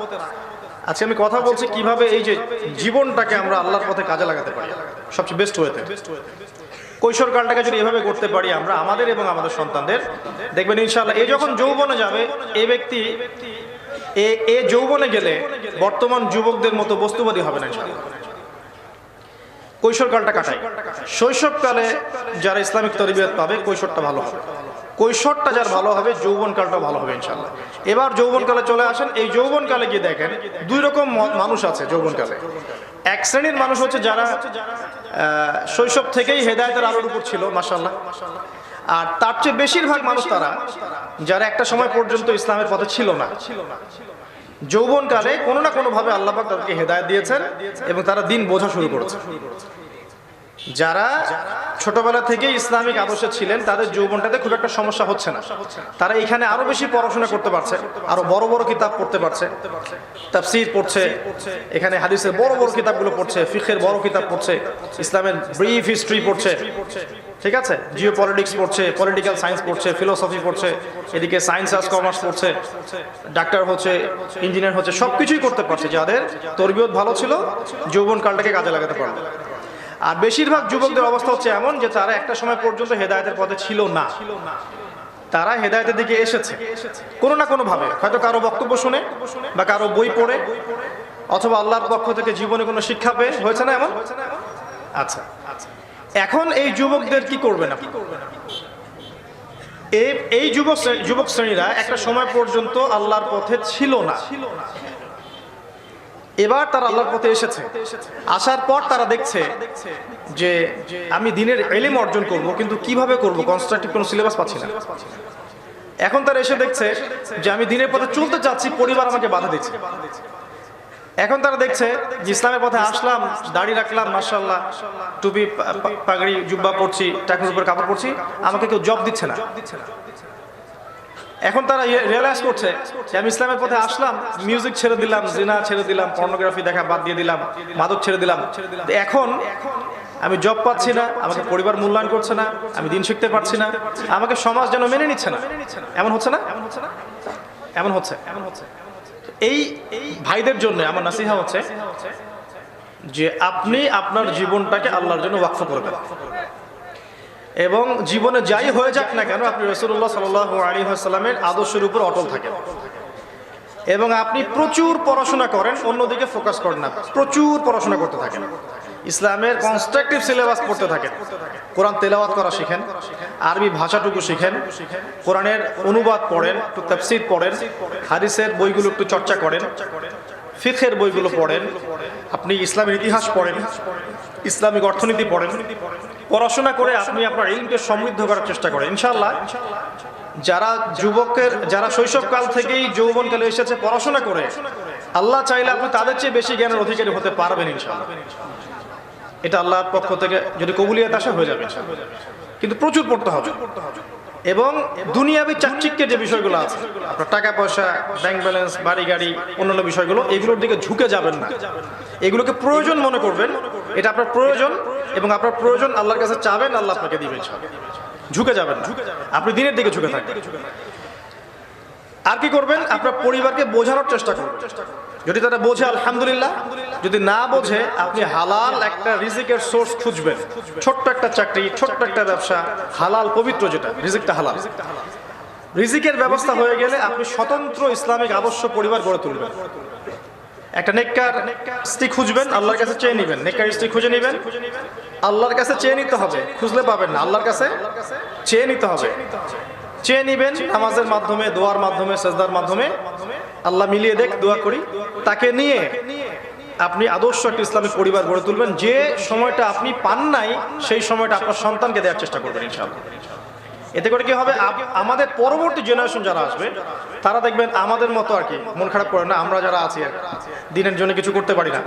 Speaker 1: আজকে আমি কথা বলছি কিভাবে এই যে জীবনটাকে আমরা আল্লাহর পথে কাজে লাগাতে পারি সবচেয়ে বেস্ট ওয়েতে। কৈশোরকালটাকে যদি এভাবে করতে পারি আমরা আমাদের এবং আমাদের সন্তানদের, দেখবেন ইনশাআল্লাহ এ যখন যৌবনে যাবে, এই ব্যক্তি এ যৌবনে গেলে বর্তমান যুবকদের মতো বস্তুবাদী হবে না ইনশাআল্লাহ। কৈশোরকালটা কাটাই। শৈশবকালে যারা ইসলামিক তরবিয়ত পাবে, কৈশোরটা ভালো হবে। কৈশোরটা যার ভালো হবে, যৌবনকালটা ভালো হবে ইনশাআল্লাহ। এবার যৌবনকালে চলে আসেন। এই যৌবনকালে গিয়ে দেখেন 2 রকম মানুষ আছে যৌবনকালে। এক শ্রেণীর মানুষ হচ্ছে যারা শৈশব থেকেই হেদায়েতের আলোর উপর ছিল, মাশাআল্লাহ। আর তার চেয়ে বেশিরভাগ মানুষ তারা যারা একটা সময় পর্যন্ত ইসলামের পথে ছিল না। যৌবনকালে কোনো না কোনোভাবে আল্লাহ পাক তাদেরকে হেদায়েত দিয়েছেন এবং তারা দিন বোঝা শুরু করেছে। যারা ছোটবেলা থেকে ইসলামিক আদর্শে ছিলেন তাদের যৌবনটাতে খুব একটা সমস্যা হচ্ছে না, তারা এখানে আরো বেশি পড়াশোনা করতে পারছে, আরো বড় বড় কিতাব পড়তে পারছে, তাফসীর পড়ছে, এখানে হাদিসের বড় বড় কিতাবগুলো পড়ছে, ফিকহের বড় কিতাব পড়ছে, ইসলামের ব্রিফ হিস্ট্রি পড়ছে, ঠিক আছে, জিও পলিটিক্স পড়ছে, পলিটিক্যাল সায়েন্স পড়ছে, ফিলোসফি পড়ছে, এদিকে সায়েন্স আর কমার্স পড়ছে, ডাক্তার হচ্ছে, ইঞ্জিনিয়ার হচ্ছে, সবকিছুই করতে পারছে যাদের তরবিয়ত ভালো ছিল, যৌবন কালটাকে কাজে লাগাতে পারবে। আর বেশিরভাগ যুবকদের অবস্থা হচ্ছে এমন যে তারা একটা সময় পর্যন্ত হেদায়েতের পথে ছিল না, তারা হেদায়েতের দিকে এসেছে কোনো না কোনো ভাবে, হয়তো কারো বক্তব্য শুনে বা কারো বই পড়ে অথবা আল্লাহর পক্ষ থেকে জীবনে কোনো শিক্ষা পেয়ে, হয়েছে না এমন? আচ্ছা, এখন এই যুবকদের কি করবেন আপনি? এই যুবক শ্রেণীরা একটা সময় পর্যন্ত আল্লাহর পথে ছিল না, এবার তারা আল্লাহর পথে এসেছে। আসার পর তারা দেখছে যে আমি দ্বীনের ইলম অর্জন করব, কিন্তু কিভাবে করব, কনস্ট্রাকটিভ কোনো সিলেবাস পাচ্ছি না। এখন তারা এসে দেখছে যে আমি দ্বীনের পথে চলতে চাচ্ছি, পরিবার আমাকে বাধা দিচ্ছে। এখন তারা দেখছে যে ইসলামের পথে আসলাম, দাড়ি রাখলাম, মাশাআল্লাহ, টুপি পাগড়ি জুব্বা পরছি, টাকনুর উপর কাপড় পরছি, আমাকে কেউ জব দিচ্ছে না। এখন তারা রিয়েলাইজ করছে যে আমি ইসলামের পথে আসলাম, মিউজিক ছেড়ে দিলাম, জিনা ছেড়ে দিলাম, পর্নোগ্রাফি দেখা বাদ দিয়ে দিলাম, মাদক ছেড়ে দিলাম, এখন আমি জব পাচ্ছি না, আমাকে পরিবার মূল্যায়ন করছে না, আমি দিন শিখতে পারছি না, আমাকে সমাজ যেন মেনে নিচ্ছে না। এমন হচ্ছে না? এমন হচ্ছে। এই ভাইদের জন্য আমার নাসিহা হচ্ছে যে আপনি আপনার জীবনটাকে আল্লাহর জন্য ওয়াকফ করবেন এবং জীবনে যাই হয়ে যাক না কেন আপনি রাসূলুল্লাহ সাল্লাল্লাহু আলাইহি ওয়াসাল্লামের আদর্শের উপর অটল থাকেন এবং আপনি প্রচুর পড়াশোনা করেন, অন্যদিকে ফোকাস করেন না, প্রচুর পড়াশোনা করতে থাকেন, ইসলামের কনস্ট্রাকটিভ সিলেবাস পড়তে থাকেন, কোরআন তেলাওয়াত করা শিখেন, আরবি ভাষাটুকু শিখেন, কোরআনের অনুবাদ পড়েন, একটু তাফসীর পড়েন, হাদিসের বইগুলো একটু চর্চা করেন, ফিকহের বইগুলো পড়েন, আপনি ইসলামের ইতিহাস পড়েন, ইসলামিক অর্থনীতি পড়েন, পড়াশোনা করে আপনি আপনার ইলমকে সমৃদ্ধ করার চেষ্টা করেন। ইনশাআল্লাহ যারা শৈশবকাল থেকেই যৌবনকালে এসেছে পড়াশোনা করে, আল্লাহ চাইলে আপনি তাদের চেয়ে বেশি জ্ঞানের অধিকারী হতে পারবেন ইনশাআল্লাহ। এটা আল্লাহর পক্ষ থেকে যদি কবুলিয়ত আসে হয়ে যাবে, কিন্তু প্রচুর পড়তে হবে এবং দুনিয়াবি চাকচিক্যের যে বিষয়গুলো আছে, আপনার টাকা পয়সা, ব্যাংক ব্যালেন্স, বাড়ি গাড়ি, অন্যান্য বিষয়গুলো, এগুলোর দিকে ঝুঁকে যাবেন না, এগুলোকে প্রয়োজন মনে করবেন, এটা আপনার প্রয়োজন এবং আপনার প্রয়োজন আল্লাহর কাছে চাবেন, আল্লাহ আপনাকে দিবেন, ঝুঁকে যাবেন না, আপনি দিনের দিকে ঝুঁকে থাকবেন। আর কি করবেন? আপনার পরিবারকে বোঝানোর চেষ্টা করবেন, যদি তারা বোঝে আলহামদুলিল্লাহ, যদি না বোঝে আপনি হালাল একটা রিজিকের সোর্স খুঁজবেন, ছোট্ট একটা চাকরি, ছোট্ট একটা ব্যবসা, হালাল পবিত্র, যেটা রিজিকটা হালাল, রিজিকের ব্যবস্থা হয়ে গেলে আপনি স্বতন্ত্র ইসলামিক আদর্শ পরিবার গড়ে তুলবেন। একটা নেককার স্ত্রী খুঁজবেন, আল্লাহর কাছে চেয়ে নেবেন, নেককার স্ত্রী খুঁজে নেবেন, আল্লাহর কাছে চেয়ে নিতে হবে, খুঁজলে পাবেন না, আল্লাহর কাছে চেয়ে নিতে হবে, চেয়ে নিবেন নামাজের মাধ্যমে, দোয়ার মাধ্যমে, সেজদার মাধ্যমে, আল্লাহ মিলিয়ে দেখ, দোয়া করি, তাকে নিয়ে আপনি আদর্শ একটা ইসলামিক পরিবার গড়ে তুলবেন। যে সময়টা আপনি পান নাই সেই সময়টা আপনার সন্তানকে দেওয়ার চেষ্টা করবেন ইনশাআল্লাহ। এতে করে কি হবে, আমাদের পরবর্তী জেনারেশন যারা আসবে তারা দেখবেন আমাদের মতো আর কি মন খারাপ করে না, আমরা যারা আছি আর দিনের জন্য কিছু করতে পারি না,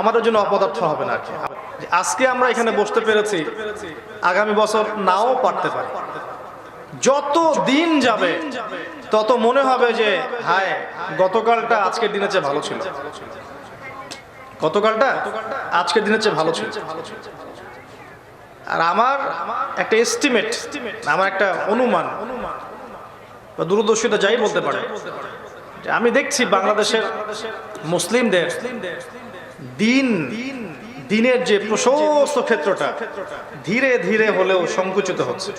Speaker 1: আমাদের জন্য অপদার্থ হবে না আর কি। আজকে আমরা এখানে বসতে পেরেছি, আগামী বছর নাও পারতে পারি। যত দিন যাবে তত মনে হবে যে হায়, গতকালটা আজকের দিনের চেয়ে ভালো ছিল, গতকালটা আজকের দিনের চেয়ে ভালো ছিল। আর আমার একটা এস্টিমেট, আমার একটা অনুমান বা দূরদর্শিতা যাই বলতে পারে, আমি দেখছি বাংলাদেশের মুসলিমদের দিনের যে প্রশস্ত ক্ষেত্রটা ধীরে ধীরে হলেও সংকুচিত হচ্ছে।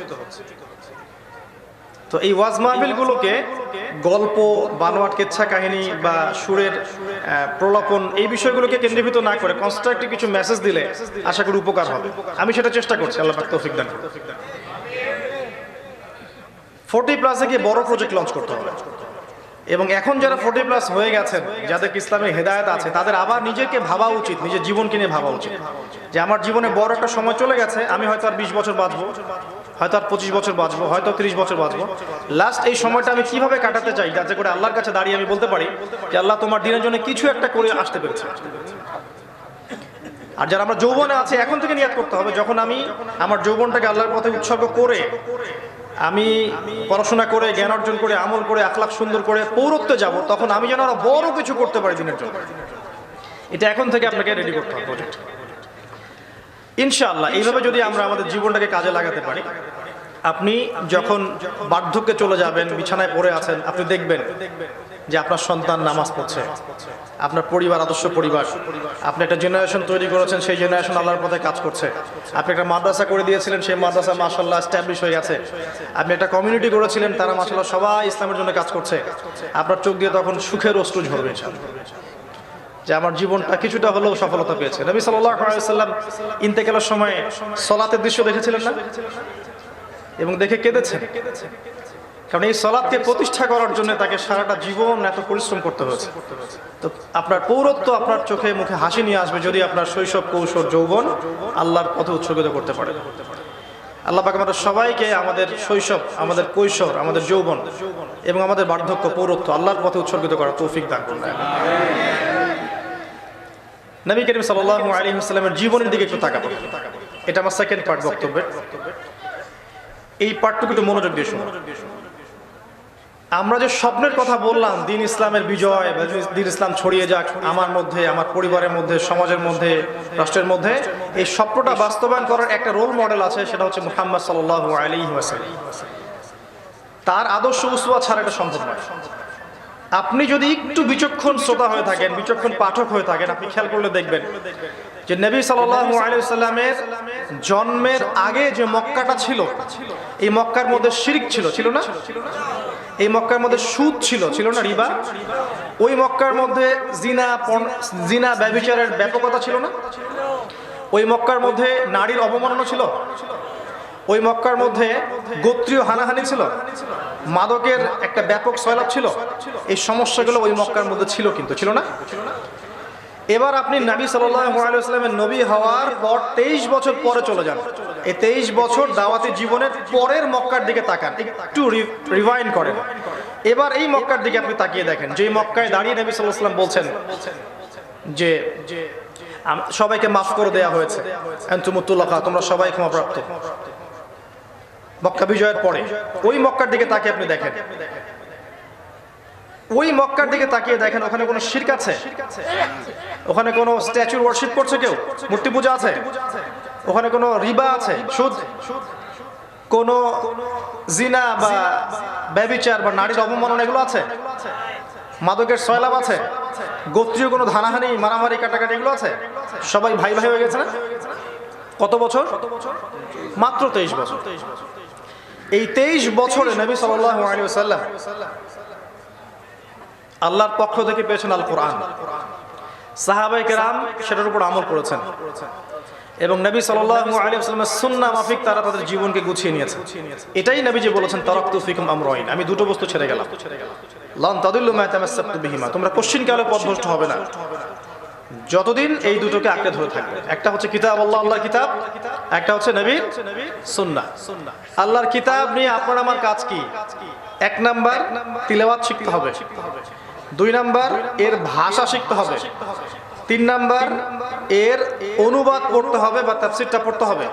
Speaker 1: তো এই ওয়াজ মাহফিলগুলোকে গল্প, বানোয়াট কেচ্ছা কাহিনী বা সুরের প্রলাপন, এই বিষয়গুলোকে কেন্দ্রীভূত না করে কনস্ট্রাকটিভ কিছু মেসেজ দিলে আশা করি উপকার হবে। আমি সেটা চেষ্টা করছি, আল্লাহ পাক তৌফিক দান করুন। 40+ গিয়ে বড় প্রজেক্ট লঞ্চ করতে হবে এবং এখন যারা 40+ হয়ে গেছেন, যাদের ইসলামের হেদায়েত আছে, তাদের আবার নিজেকে ভাবা উচিত, নিজের জীবনকে নিয়ে ভাবা উচিত যে আমার জীবনে বড় একটা সময় চলে গেছে, আমি হয়তো আর 20 বছর বাঁচবো, হয়তো আর 25 বছর বাঁচবো, হয়তো 30 বছর বাঁচবো। লাস্ট এই সময়টা আমি কিভাবে কাটাতে চাই যাতে করে আল্লাহর কাছে দাঁড়িয়ে আমি বলতে পারি যে আল্লাহ তোমার দিনের জন্য কিছু একটা করে আসতে পেরেছে। আর যারা আমরা যৌবনে আছে এখন থেকে নিয়াত করতে হবে, যখন আমি আমার যৌবনটাকে আল্লাহর পথে উৎসর্গ করে আমি পড়াশোনা করে জ্ঞান অর্জন করে আমল করে আখলাক সুন্দর করে পৌরত্বে যাব, তখন আমি যেন আরো বড় কিছু করতে পারি দিনের জন্য। এটা এখন থেকে আপনাকে রেডি করতে হবে প্রজেক্ট। ইনশাআল্লাহ এইভাবে যদি আমরা আমাদের জীবনটাকে কাজে লাগাতে পারি, আপনি যখন বার্ধক্যে চলে যাবেন, বিছানায় পড়ে আছেন, আপনি দেখবেন যে আপনার সন্তান নামাজ পড়ছে, আপনার পরিবার আদর্শ পরিবার, আপনি একটা জেনারেশন তৈরি করেছেন, সেই জেনারেশন আল্লাহর পথে কাজ করছে। আপনি একটা মাদ্রাসা করে দিয়েছিলেন, সেই মাদ্রাসা মাশাআল্লাহ এস্টাবলিশ হয়ে গেছে। আপনি একটা কমিউনিটি করেছিলেন, তারা মাশাআল্লাহ সবাই ইসলামের জন্য কাজ করছে। আপনার চোখ দিয়ে তখন সুখের অশ্রু ঝরবে যে আমার জীবনটা কিছুটা হলেও সফলতা পেয়েছে। নবী সাল্লাল্লাহু আলাইহি ওয়াসাল্লাম ইন্তেকালের সময় সালাতের দৃশ্য দেখেছিলেন না, এবং দেখে কেঁদেছেন, কারণ এই সালাতকে প্রতিষ্ঠা করার জন্য তাকে সারাটা জীবন এত পরিশ্রম করতে হয়েছে। তো আপনার পৌরত্ব আপনার চোখে মুখে হাসি নিয়ে আসবে যদি আপনার শৈশব কৈশোর যৌবন আল্লাহর পথে উৎসর্গিত করতে পারে। আল্লাহ পাক আমাদের সবাইকে আমাদের শৈশব, আমাদের কৈশোর, আমাদের যৌবন এবং আমাদের বার্ধক্য পৌরত্ব আল্লাহর পথে উৎসর্গিত করার তৌফিক দান করুন। নবী করিম সাল্লাল্লাহু আলাইহি ওয়াসাল্লামের জীবনের দিকে একটু তাকাবো, এটা আমার সেকেন্ড পার্ট বক্তব্যের। এই পার্টটুকু একটু মনোযোগ দিয়ে শুনুন। আমরা যে স্বপ্নের কথা বললাম, দিন ইসলামের বিজয়, দিন ইসলাম ছড়িয়ে যাক আমার মধ্যে, আমার পরিবারের মধ্যে, সমাজের মধ্যে, রাষ্ট্রের মধ্যে, এই স্বপ্নটা বাস্তবায়ন করার একটা রোল মডেল আছে, সেটা হচ্ছে মুহাম্মদ সাল্লাল্লাহু আলাইহি ওয়াসাল্লাম। তার আদর্শ উসওয়া ছাড়া এটা সম্ভব নয়। আপনি যদি একটু বিচক্ষণ শ্রোতা হয়ে থাকেন, বিচক্ষণ পাঠক হয়ে থাকেন, আপনি খেয়াল করলে দেখবেন যে নবী সাল্লাল্লাহু আলাইহি ওয়াসাল্লামের জন্মের আগে যে মক্কাটা ছিল, এই মক্কার মধ্যে শিরক ছিল, ছিল না? এই মক্কার মধ্যে সুদ ছিল, ছিল না? রিবা। ওই মক্কার মধ্যে জিনা ব্যভিচারের ব্যাপকতা ছিল না? ওই মক্কার মধ্যে নারীর অবমাননা ছিল। ওই মক্কার মধ্যে গোত্রীয় হানাহানি ছিল, মাদকের একটা ব্যাপক সয়লাব ছিল। এই সমস্যাগুলো ওই মক্কার মধ্যে ছিল, কিন্তু ছিল না? এবার আপনি নবী সাল্লাল্লাহু আলাইহি ওয়াসাল্লামের নবী হওয়ার পর 23 বছর পরে চলে যান। এই 23 বছর দাওয়াতি জীবনের পরের মক্কার দিকে তাকান, একটু রিভাইন্ড করেন। এবার এই মক্কার দিকে আপনি তাকিয়ে দেখেন, যে মক্কায় দাঁড়িয়ে নবী সাল্লাল্লাহু আলাইহি ওয়াসাল্লাম বলছেন যে সবাইকে মাফ করে দেয়া হয়েছে, আনতুমুত তুলাকা, তোমরা সবাই ক্ষমাপ্রাপ্ত। মক্কা বিজয়ের পরে ওই মক্কার দিকে তাকিয়ে আপনি দেখেন, ওই মক্কার দিকে তাকিয়ে দেখেন, ওখানে কোনো শিরক আছে? ওখানে কোনো স্ট্যাচুর ওয়ার্শিপ করছে কেউ? মূর্তি পূজা আছে? ওখানে কোনো রিবা আছে, সুদ, কোনো জিনা বা ব্যভিচার বা নারীর অবমাননা এগুলো আছে? মাদকের সয়লাব আছে? গোত্রীয় কোনো ধানাহানি, মারামারি, কাটাকাটি এগুলো আছে? সবাই ভাই ভাই হয়ে গেছে না? কত বছর? মাত্র 23 বছর। এই 23 বছরে নবী সাল্লাল্লাহু আলাইহি ওয়াসাল্লাম আল্লাহর পক্ষ থেকে পেয়েছেন আল কোরআন। সাহাবায়ে কেরাম সেটার উপর আমল করেছেন এবং নবী সাল্লাল্লাহু আলাইহি ওয়াসাল্লামের সুন্নাহ মাফিক তারা তাদের জীবনকে গুছিয়ে নিয়েছে। এটাই নবীজি বলেছেন, তারাকতু ফিকুম আমরাইন, আমি দুটো বস্তু ছেড়ে গেলাম, লান তাদিল্লু মা তামাসসাকতু বিহিমা, তোমরা কোশ্চিনকালে পথভ্রষ্ট হবে না যতদিন এই দুটোকে আঁকড়ে ধরে থাকবে। একটা হচ্ছে কিতাব আল্লাহ, আল্লাহর কিতাব, একটা হচ্ছে নবীর সুন্নাহ। আল্লাহর কিতাব নিয়ে আপনার আমার কাজ কি? 1 নাম্বার তিলাওয়াত শিখতে হবে, 2 নাম্বার এর ভাষা শিখতে হবে, 3 নাম্বার এর অনুবাদ পড়তে হবে বা তাফসীরটা পড়তে হবে,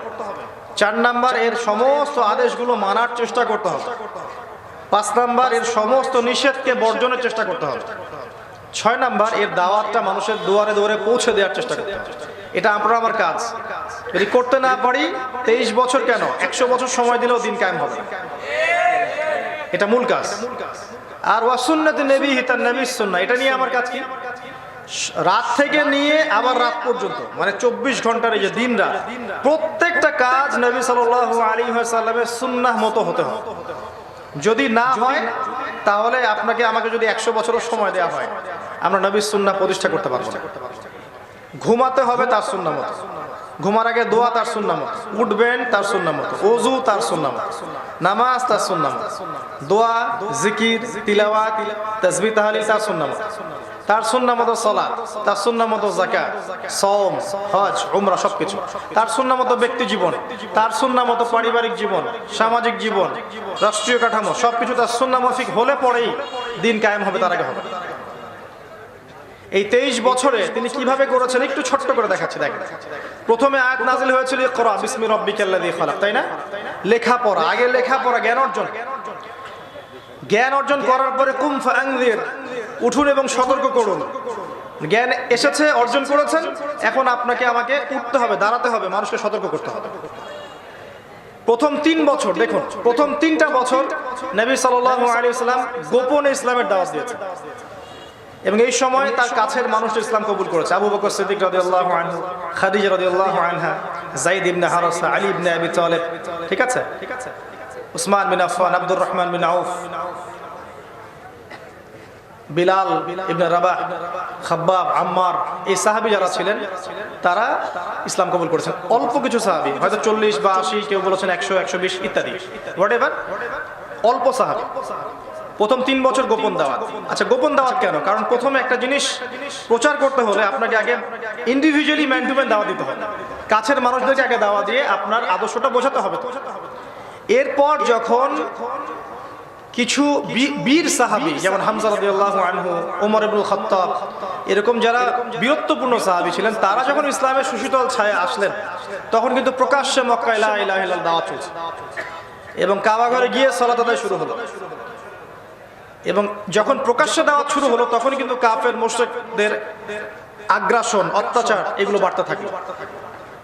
Speaker 1: 4 নাম্বার এর সমস্ত আদেশগুলো মানার চেষ্টা করতে হবে, 5 নাম্বার এর সমস্ত নিষেধকে বর্জনের চেষ্টা করতে হবে, 6 নাম্বার এর দাওয়াতটা মানুষের দুয়ারে দুয়ারে পৌঁছে দেওয়ার চেষ্টা করতে হবে। এটা আপনার আমার কাজ। যদি করতে না পারি 23 বছর কেন, 100 বছর সময় দিলেও দিন কায়েম হবে। এটা মূল কাজ। আর ওয়া সুন্নাতি নবীহি, তার নবীর সুন্নাহ, এটা নিয়ে আমার কাজ কি? রাত থেকে নিয়ে আবার রাত পর্যন্ত, মানে 24 ঘন্টার এই যে দিন রাত, প্রত্যেকটা কাজ নবী সাল্লাল্লাহু আলাইহি ওয়াসাল্লামের সুন্নাহ মতো হতে হবে। যদি না হয় তাহলে আপনাকে আমাকে যদি 100 বছরের সময় দেওয়া হয়, আমরা নবীর সুন্নাহ প্রতিষ্ঠা করতে পারবো না। ঘুমাতে হবে তার সুন্নাহ মতো, ঘুমার আগে দোয়া তার সুন্নাহ মতো, উঠবেন তার সুন্নাহ মতো, ওযু তার সুন্নাহ মতো, নামাজ তার সুন্নাহ মতো, দোয়া, জিকির, তিলাওয়াত, তাসবিহ, তাহলিল তার সুন্নাহ মতো। তার সুন্নাহ মতো সালাত, তার সুন্নাহ মতো যাকাত, সওম, হজ, উমরা সবকিছু, তার সুন্নাহ মতো ব্যক্তি জীবন, তার সুন্নাহ মতো পারিবারিক জীবন, সামাজিক জীবন, রাষ্ট্রীয় কাঠামো সবকিছু তার সুন্নাহ মাফিক হলে পরেই দিন কায়েম হবে, তার আগে হবে। এই 23 বছরে তিনি কিভাবে করেছেন একটু ছোট্ট করে দেখাচ্ছি। দেখেন, প্রথমে আয়াত নাযিল হয়েছিল ইকরা বিসমি রাব্বিকাল্লাযী খালাক, তাই না? লেখাপড়া, আগে লেখাপড়া, জ্ঞান অর্জন, জ্ঞান অর্জন করার পরে কুম ফাআনযির, উঠুন এবং সতর্ক করুন। জ্ঞান এসেছে, অর্জন করেছেন, এখন আপনাকে আমাকে উঠতে হবে, দাঁড়াতে হবে, মানুষকে সতর্ক করতে হবে। প্রথম 3 বছর দেখুন, প্রথম 3টা বছর নবী সাল্লাল্লাহু আলাইহি ওয়াসাল্লাম গোপনে ইসলামের দাওয়াত দিয়েছেন এবং এই সময় তার কাছের মানুষ ইসলাম কবুল করেছে। আবু বকর সিদ্দিক রাদিয়াল্লাহু আনহু, খাদিজা রাদিয়াল্লাহু আনহা, যায়েদ ইবনে হারেসা, আলী ইবনে আবি তালেব, ঠিক আছে, উসমান বিন আফফান, আব্দুর রহমান বিন আউফ, বিলাল ইবনে রাবাহ, খাব্বাব, আম্মার, এই সাহাবী যারা ছিলেন তারা ইসলাম কবুল করেছেন। অল্প কিছু সাহাবী, হয়তো 40 বা 80, কেউ বলেছেন 100, 120 ইত্যাদি, হোয়াটএভার, অল্প সাহাবী। প্রথম 3 বছর গোপন দাওয়াত। আচ্ছা, গোপন দাওয়াত কেন? কারণ প্রথমে একটা জিনিস প্রচার করতে হলে আপনাকে আগে ইন্ডিভিজুয়ালি ম্যান টু ম্যান দাওয়াত দিতে হবে, কাছের মানুষদেরকে আগে দাওয়াত দিয়ে আপনার আদর্শটা বোঝাতে হবে। এরপর যখন কিছু বীর সাহাবী যেমন হামজা রাদিয়াল্লাহু আনহু, ওমর ইবনুল খাত্তাব, এরকম যারা বীরত্বপূর্ণ সাহাবী ছিলেন, তারা যখন ইসলামের সুশীতল ছায়া আসলেন, তখন কিন্তু প্রকাশ্যে মক্কায় লা ইলাহা ইল্লাল্লাহ দাওয়াত চলছে এবং কাবা ঘরে গিয়ে সালাত আদায় শুরু হলো। এবং যখন প্রকাশ্যে দাওয়াত শুরু হলো, তখন কিন্তু কাফের মুশরিকদের আগ্রাসন, অত্যাচার এগুলো বাড়তে থাকলো।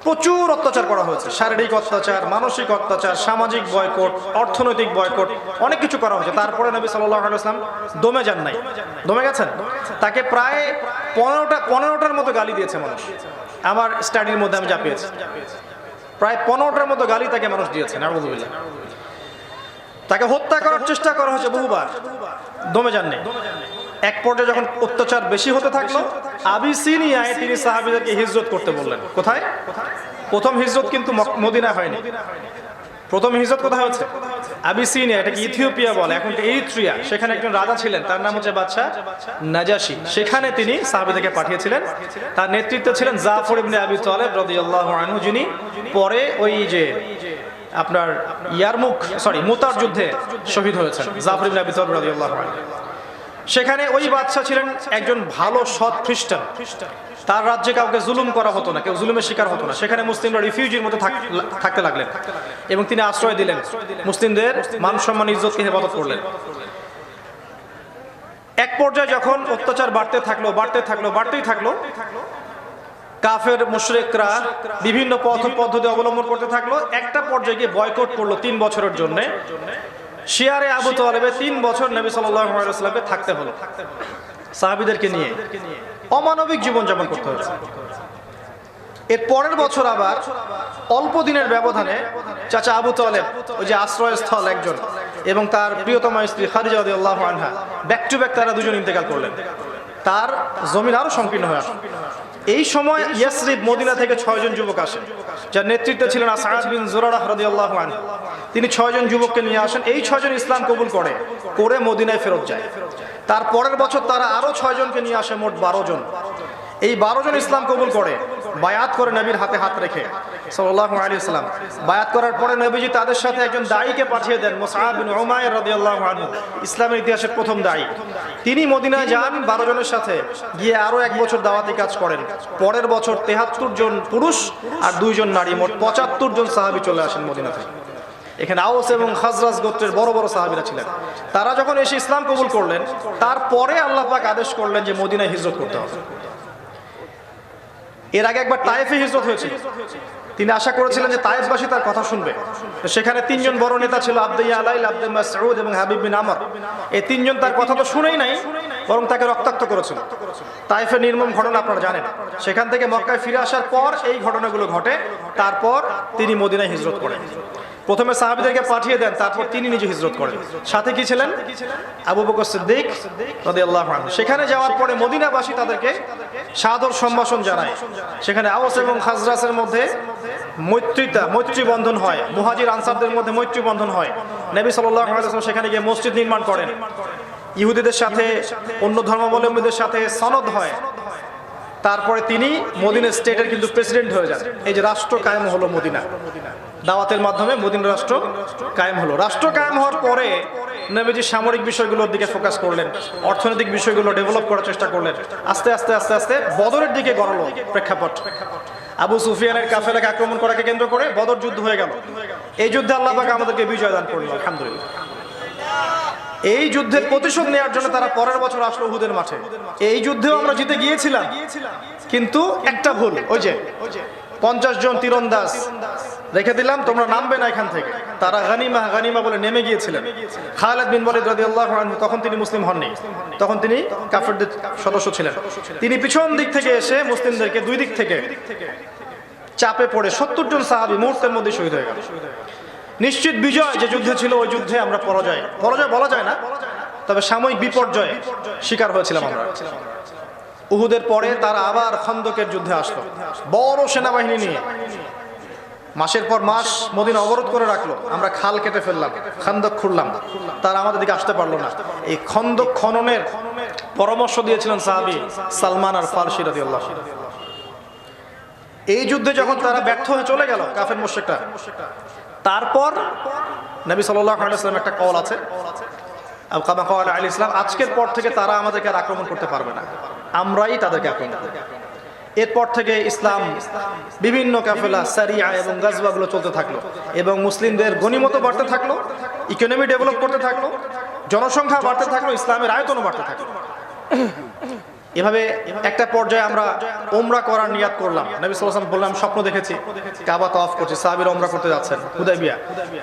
Speaker 1: প্রচুর অত্যাচার করা হয়েছে, শারীরিক অত্যাচার, মানসিক অত্যাচার, সামাজিক বয়কট, অর্থনৈতিক বয়কট, অনেক কিছু করা হয়েছে। তারপরে নবী সাল্লাল্লাহু আলাইহি ওয়াসাল্লাম দমে যান নাই, দমে গেছেন। তাকে প্রায় 15টার মতো গালি দিয়েছে মানুষ, আমার স্টাডির মধ্যে আমি যা পেয়েছি, প্রায় 15টার মতো গালি তাকে মানুষ দিয়েছে, নাউযুবিল্লাহ। তাকে হত্যা করার চেষ্টা করা হয়েছে বহুবার, দমে যান নাই। এক পর্যায়ে যখন অত্যাচার বেশি হতে থাকলো, আবিসিনিয়ায় তিনি সাহাবীদেরকে হিজরত করতে বললেন। কোথায়? প্রথম হিজরত কিন্তু মদিনায় হয়নি, প্রথম হিজরত কোথায় হচ্ছে? আবিসিনিয়া, এটাকে ইথিওপিয়া বলে, এখন এরিত্রিয়া। সেখানে একজন রাজা ছিলেন, তার নাম হচ্ছে বাদশা নাজাশী। সেখানে তিনি সাহাবীদেরকে পাঠিয়েছিলেন। তার নেতৃত্বে ছিলেন জাফর ইবনে আবি তালেব রাদিয়াল্লাহু আনহু, যিনি পরে ওই যে আপনার মুতার যুদ্ধে শহীদ হয়েছেন, জাফর ইবনে আবি তালেব রাদিয়াল্লাহু আনহু। সেখানে ওই বাদশা ছিলেন একজন ভালো সৎ খ্রিস্টান। তার রাজ্যে কাউকে জুলুম করা হতো না, কেউ জুলুমের শিকার হতো না। সেখানে মুসলিমরা রিফিউজির মতো থাকতে লাগলেন এবং তিনি আশ্রয় দিলেন, মুসলিমদের মান সম্মান ইজ্জতকে হেফাজত করলেন। এক পর্যায়ে যখন অত্যাচার বাড়তেই থাকলো, কাফের মুশরিকরা বিভিন্ন পদ্ধতি অবলম্বন করতে থাকলো। একটা পর্যায়ে গিয়ে বয়কট করলো 3 বছরের জন্য। শিয়ারে আবু তালেবে 3 বছর নবী সাল্লাল্লাহু আলাইহি ওয়াসাল্লামকে থাকতে হলো সাহাবীদেরকে নিয়ে, অমানবিক জীবনযাপন করতে হয়েছে। এর পরের বছর আবার অল্প দিনের ব্যবধানে চাচা আবু তালেব, ওই যে আশ্রয়স্থল একজন, এবং তার প্রিয়তমা স্ত্রী খাদিজা রাদিয়াল্লাহু আনহা, ব্যাক টু ব্যাক তারা দুজন ইন্তেকাল করলেন। তার জমিন আরো সংকীর্ণ হয়ে আসে। এই সময় ইয়াসরিব, মদিনা থেকে 6 জন যুবক আসেন, যার নেতৃত্বে ছিলেন আসআদ বিন জুরারাহ রাদিয়াল্লাহু আনহু। তিনি 6 জন যুবককে নিয়ে আসেন। এই 6 জন ইসলাম কবুল করে মদিনায় ফেরত যায়। তার পরের বছর তারা আরো 6 জনকে নিয়ে আসে, মোট 12 জন। এই 12 জন ইসলাম কবুল করে, বায়াত করে নবীর হাতে হাত রেখে সাল্লাল্লাহু আলাইহি ওয়াসাল্লাম। বায়াত করার পরে নবীজি তাদের সাথে একজন দায়ীকে পাঠিয়ে দেন, মুসআব বিন উমাইর রাদিয়াল্লাহু আনহু, ইসলামের ইতিহাসের প্রথম দায়ী। তিনি মদিনায় যান 12 জনের সাথে, গিয়ে আরো 1 বছর দাওয়াতি কাজ করেন। পরের বছর 73 জন পুরুষ আর 2 জন নারী, মোট 75 জন সাহাবী চলে আসেন মদিনা থেকে। এখানে আওস এবং খাজরাজ গোত্রের বড় বড় সাহাবীরা ছিলেন। তারা যখন এসে ইসলাম কবুল করলেন, তারপরে আল্লাহ পাক আদেশ করলেন যে মদিনায় হিজরত করতে হবে। এর আগে একবার তায়েফে হিজরত হয়েছিল। তিনি আশা করেছিলেন যে তায়েফবাসী তার কথা শুনবে। সেখানে 3 জন বড় নেতা ছিল, আব্দুল আলাইল, আব্দুল মাসউদ এবং হাবিব বিন আমর। এই 3 জন তার কথা তো শুনেই নাই, বরং তাকে রক্তাক্ত করেছিল। তায়েফের নির্মম ঘটনা আপনারা জানেন। সেখান থেকে মক্কায় ফিরে আসার পর এই ঘটনাগুলো ঘটে। তারপর তিনি মদিনায় হিজরত করেন। প্রথমে সাহাবীদেরকে পাঠিয়ে দেন, তারপর তিনি নিজে হিজরত করেন। সাথে কি ছিলেন? আবু বকর সিদ্দিক রাদিয়াল্লাহু আনহু। সেখানে যাওয়ার পরে মদিনাবাসী তাদেরকে সাদর সম্ভাষণ জানায়। সেখানে আওস এবং খাজরাজের মধ্যে মৈত্রী বন্ধন হয়, মুহাজির আনসারদের মধ্যে মৈত্রী বন্ধন হয়। নবী সাল্লাল্লাহু আলাইহি ওয়াসাল্লাম সেখানে গিয়ে মসজিদ নির্মাণ করেন। ইহুদিদের সাথে অন্য ধর্মাবলম্বীদের সাথে সনদ হয়, তারপরে তিনি মদিনা স্টেটের কিন্তু প্রেসিডেন্ট হয়ে যান। এই যে রাষ্ট্র কায়েম হলো মদিনা, দাওয়াতের মাধ্যমে মদিনা রাষ্ট্র কায়েম হলো। রাষ্ট্র কায়েম হওয়ার পরে নবীজি সামরিক বিষয়গুলোর দিকে ফোকাস করলেন, অর্থনৈতিক বিষয়গুলো ডেভেলপ করার চেষ্টা করলেন। আস্তে আস্তে আস্তে আস্তে বদরের দিকে গড়ালো প্রেক্ষাপট। আবু সুফিয়ানের কাফেলাকে আক্রমণ করাকে কেন্দ্র করে বদর যুদ্ধ হয়ে গেল। এই যুদ্ধে আল্লাহ পাক আমাদেরকে বিজয় দান করলেন, আলহামদুলিল্লাহ। এই যুদ্ধের প্রতিশোধ নেওয়ার জন্য তারা পরের বছর আসলো উহুদের মাঠে। এই যুদ্ধেও আমরা জিতে গিয়েছিলাম, কিন্তু একটা ভুল, ওই যে 50 জন তীরন্দাজ রেখে দিলাম, তোমরা নামবে না এখান থেকে। তারা গানিমা গানিমা বলে নেমে গিয়েছিলেন। খালিদ বিন ওয়ালিদ রাদিয়াল্লাহু আনহু তখন তিনি মুসলিম হননি, তখন তিনি কাফেরদের সদস্য ছিলেন। তিনি পিছন দিক থেকে এসে মুসলিমদেরকে দুই দিক থেকে চাপে পড়ে 70 জন সাহাবী মুহূর্তের মধ্যে শহীদ হয়ে গেল। নিশ্চিত বিজয় যে যুদ্ধে ছিল, ওই যুদ্ধে আমরা পরাজয় বলা যায় না, তবে সাময়িক বিপর্যয় শিকার হয়েছিলাম আমরা। উহুদের পরে তারা আবার খন্দকের যুদ্ধে আসলো, বড় সেনাবাহিনী নিয়ে। মাসের পর মাস মদিনা অবরোধ করে রাখলো, আমরা খাল কেটে ফেললাম, খন্দক খুঁড়লাম, তারা আমাদের দিকে আসতে পারলো না। এই খন্দক খননের পরামর্শ দিয়েছিলেন সাহাবী সালমান আর ফারসি রাদিয়াল্লাহু আনহু। এই যুদ্ধে যখন তারা ব্যর্থ হয়ে চলে গেল কাফের মুশরিকরা, তারপর নবী সাল্লাল্লাহু আলাইহি ওয়াসাল্লাম একটা কল আছে, কামা ক্বালা আলাইহিস সালাম, আজকের পর থেকে তারা আমাদেরকে আর আক্রমণ করতে পারবে না, আমরাই তাদেরকে আক্রমণ করব। এরপর থেকে ইসলাম বিভিন্ন কাফেলা, সারিয়া এবং গাজওয়াগুলো চলতে থাকলো, এবং মুসলিমদের গনিমত বাড়তে থাকলো, ইকোনমি ডেভেলপ করতে থাকলো, জনসংখ্যা বাড়তে থাকলো, ইসলামের আয়তনও বাড়তে থাকলো। এভাবে একটা পর্যায়ে আমরা উমরা করার নিয়াত করলাম। নবী সাল্লাল্লাহু আলাইহি ওয়াসাল্লাম বললাম, স্বপ্ন দেখেছি কাবা তাওয়াফ করছি, সাহাবীরা উমরা করতে যাচ্ছেন।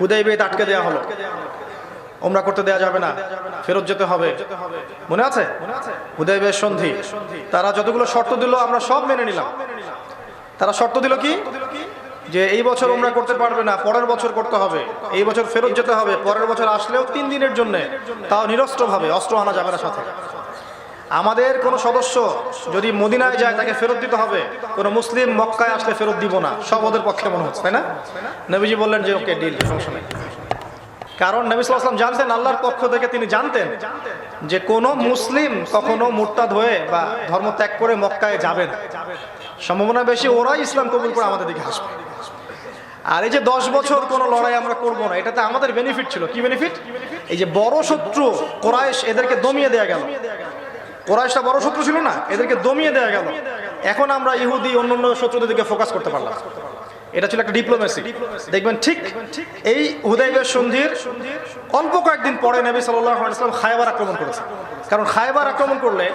Speaker 1: হুদাইবিয়াতে আটকে দেওয়া হলো, উমরা করতে দেওয়া যাবে না, ফেরত যেতে হবে। মনে আছে হুদাইবিয়ার সন্ধি? তারা যতগুলো শর্ত দিল আমরা সব মেনে নিলাম। তারা শর্ত দিল কি, যে এই বছর উমরা করতে পারবে না, পরের বছর করতে হবে, এই বছর ফেরত যেতে হবে, পরের বছর আসলেও 3 দিনের জন্য, তাও নিরস্ত্রভাবে, অস্ত্র আনা যাবে না সাথে। আমাদের কোন সদস্য যদি মদিনায় যায় তাকে ফেরত দিতে হবে, কোন মুসলিম মক্কায় আসলে ফেরত দিব না। সব ওদের পক্ষে মনে হচ্ছে, তাই না? নবীজি বললেন যে ওকে ডিল, সমস্যা নেই। কারণ নবী সাল্লাল্লাহু আলাইহি ওয়াসাল্লাম জানতেন, আল্লাহর পক্ষ থেকে তিনি জানতেন যে কোন মুসলিম কখনো মুরতাদ হয়ে বা ধর্ম ত্যাগ করে মক্কায় যাবে না, সম্ভাবনা বেশি ওরাই ইসলাম কবুল করে আমাদের দিকে আসবে। আর এই যে 10 বছর কোনো লড়াই আমরা করবো না, এটাতে আমাদের বেনিফিট ছিল। কি বেনিফিট? এই যে বড় শত্রু কুরাইশ, এদেরকে দমিয়ে দেয়া গেল। কুরাইশটা বড় শত্রু ছিল না, এদেরকে দমিয়ে দেয়া গেল। এখন আমরা ইহুদি অন্যান্য শত্রুদের দিকে ফোকাস করতে পারলাম। এটা ছিল একটা ডিপ্লোমেসি। দেখবেন ঠিক এই হুদাইবিয়া সন্ধির অল্প কয়েকদিন পরে নবী সাল্লাল্লাহু আলাইহি ওয়াসাল্লাম খায়বার আক্রমণ করেছে। কারণ খায়বার আক্রমণ করলে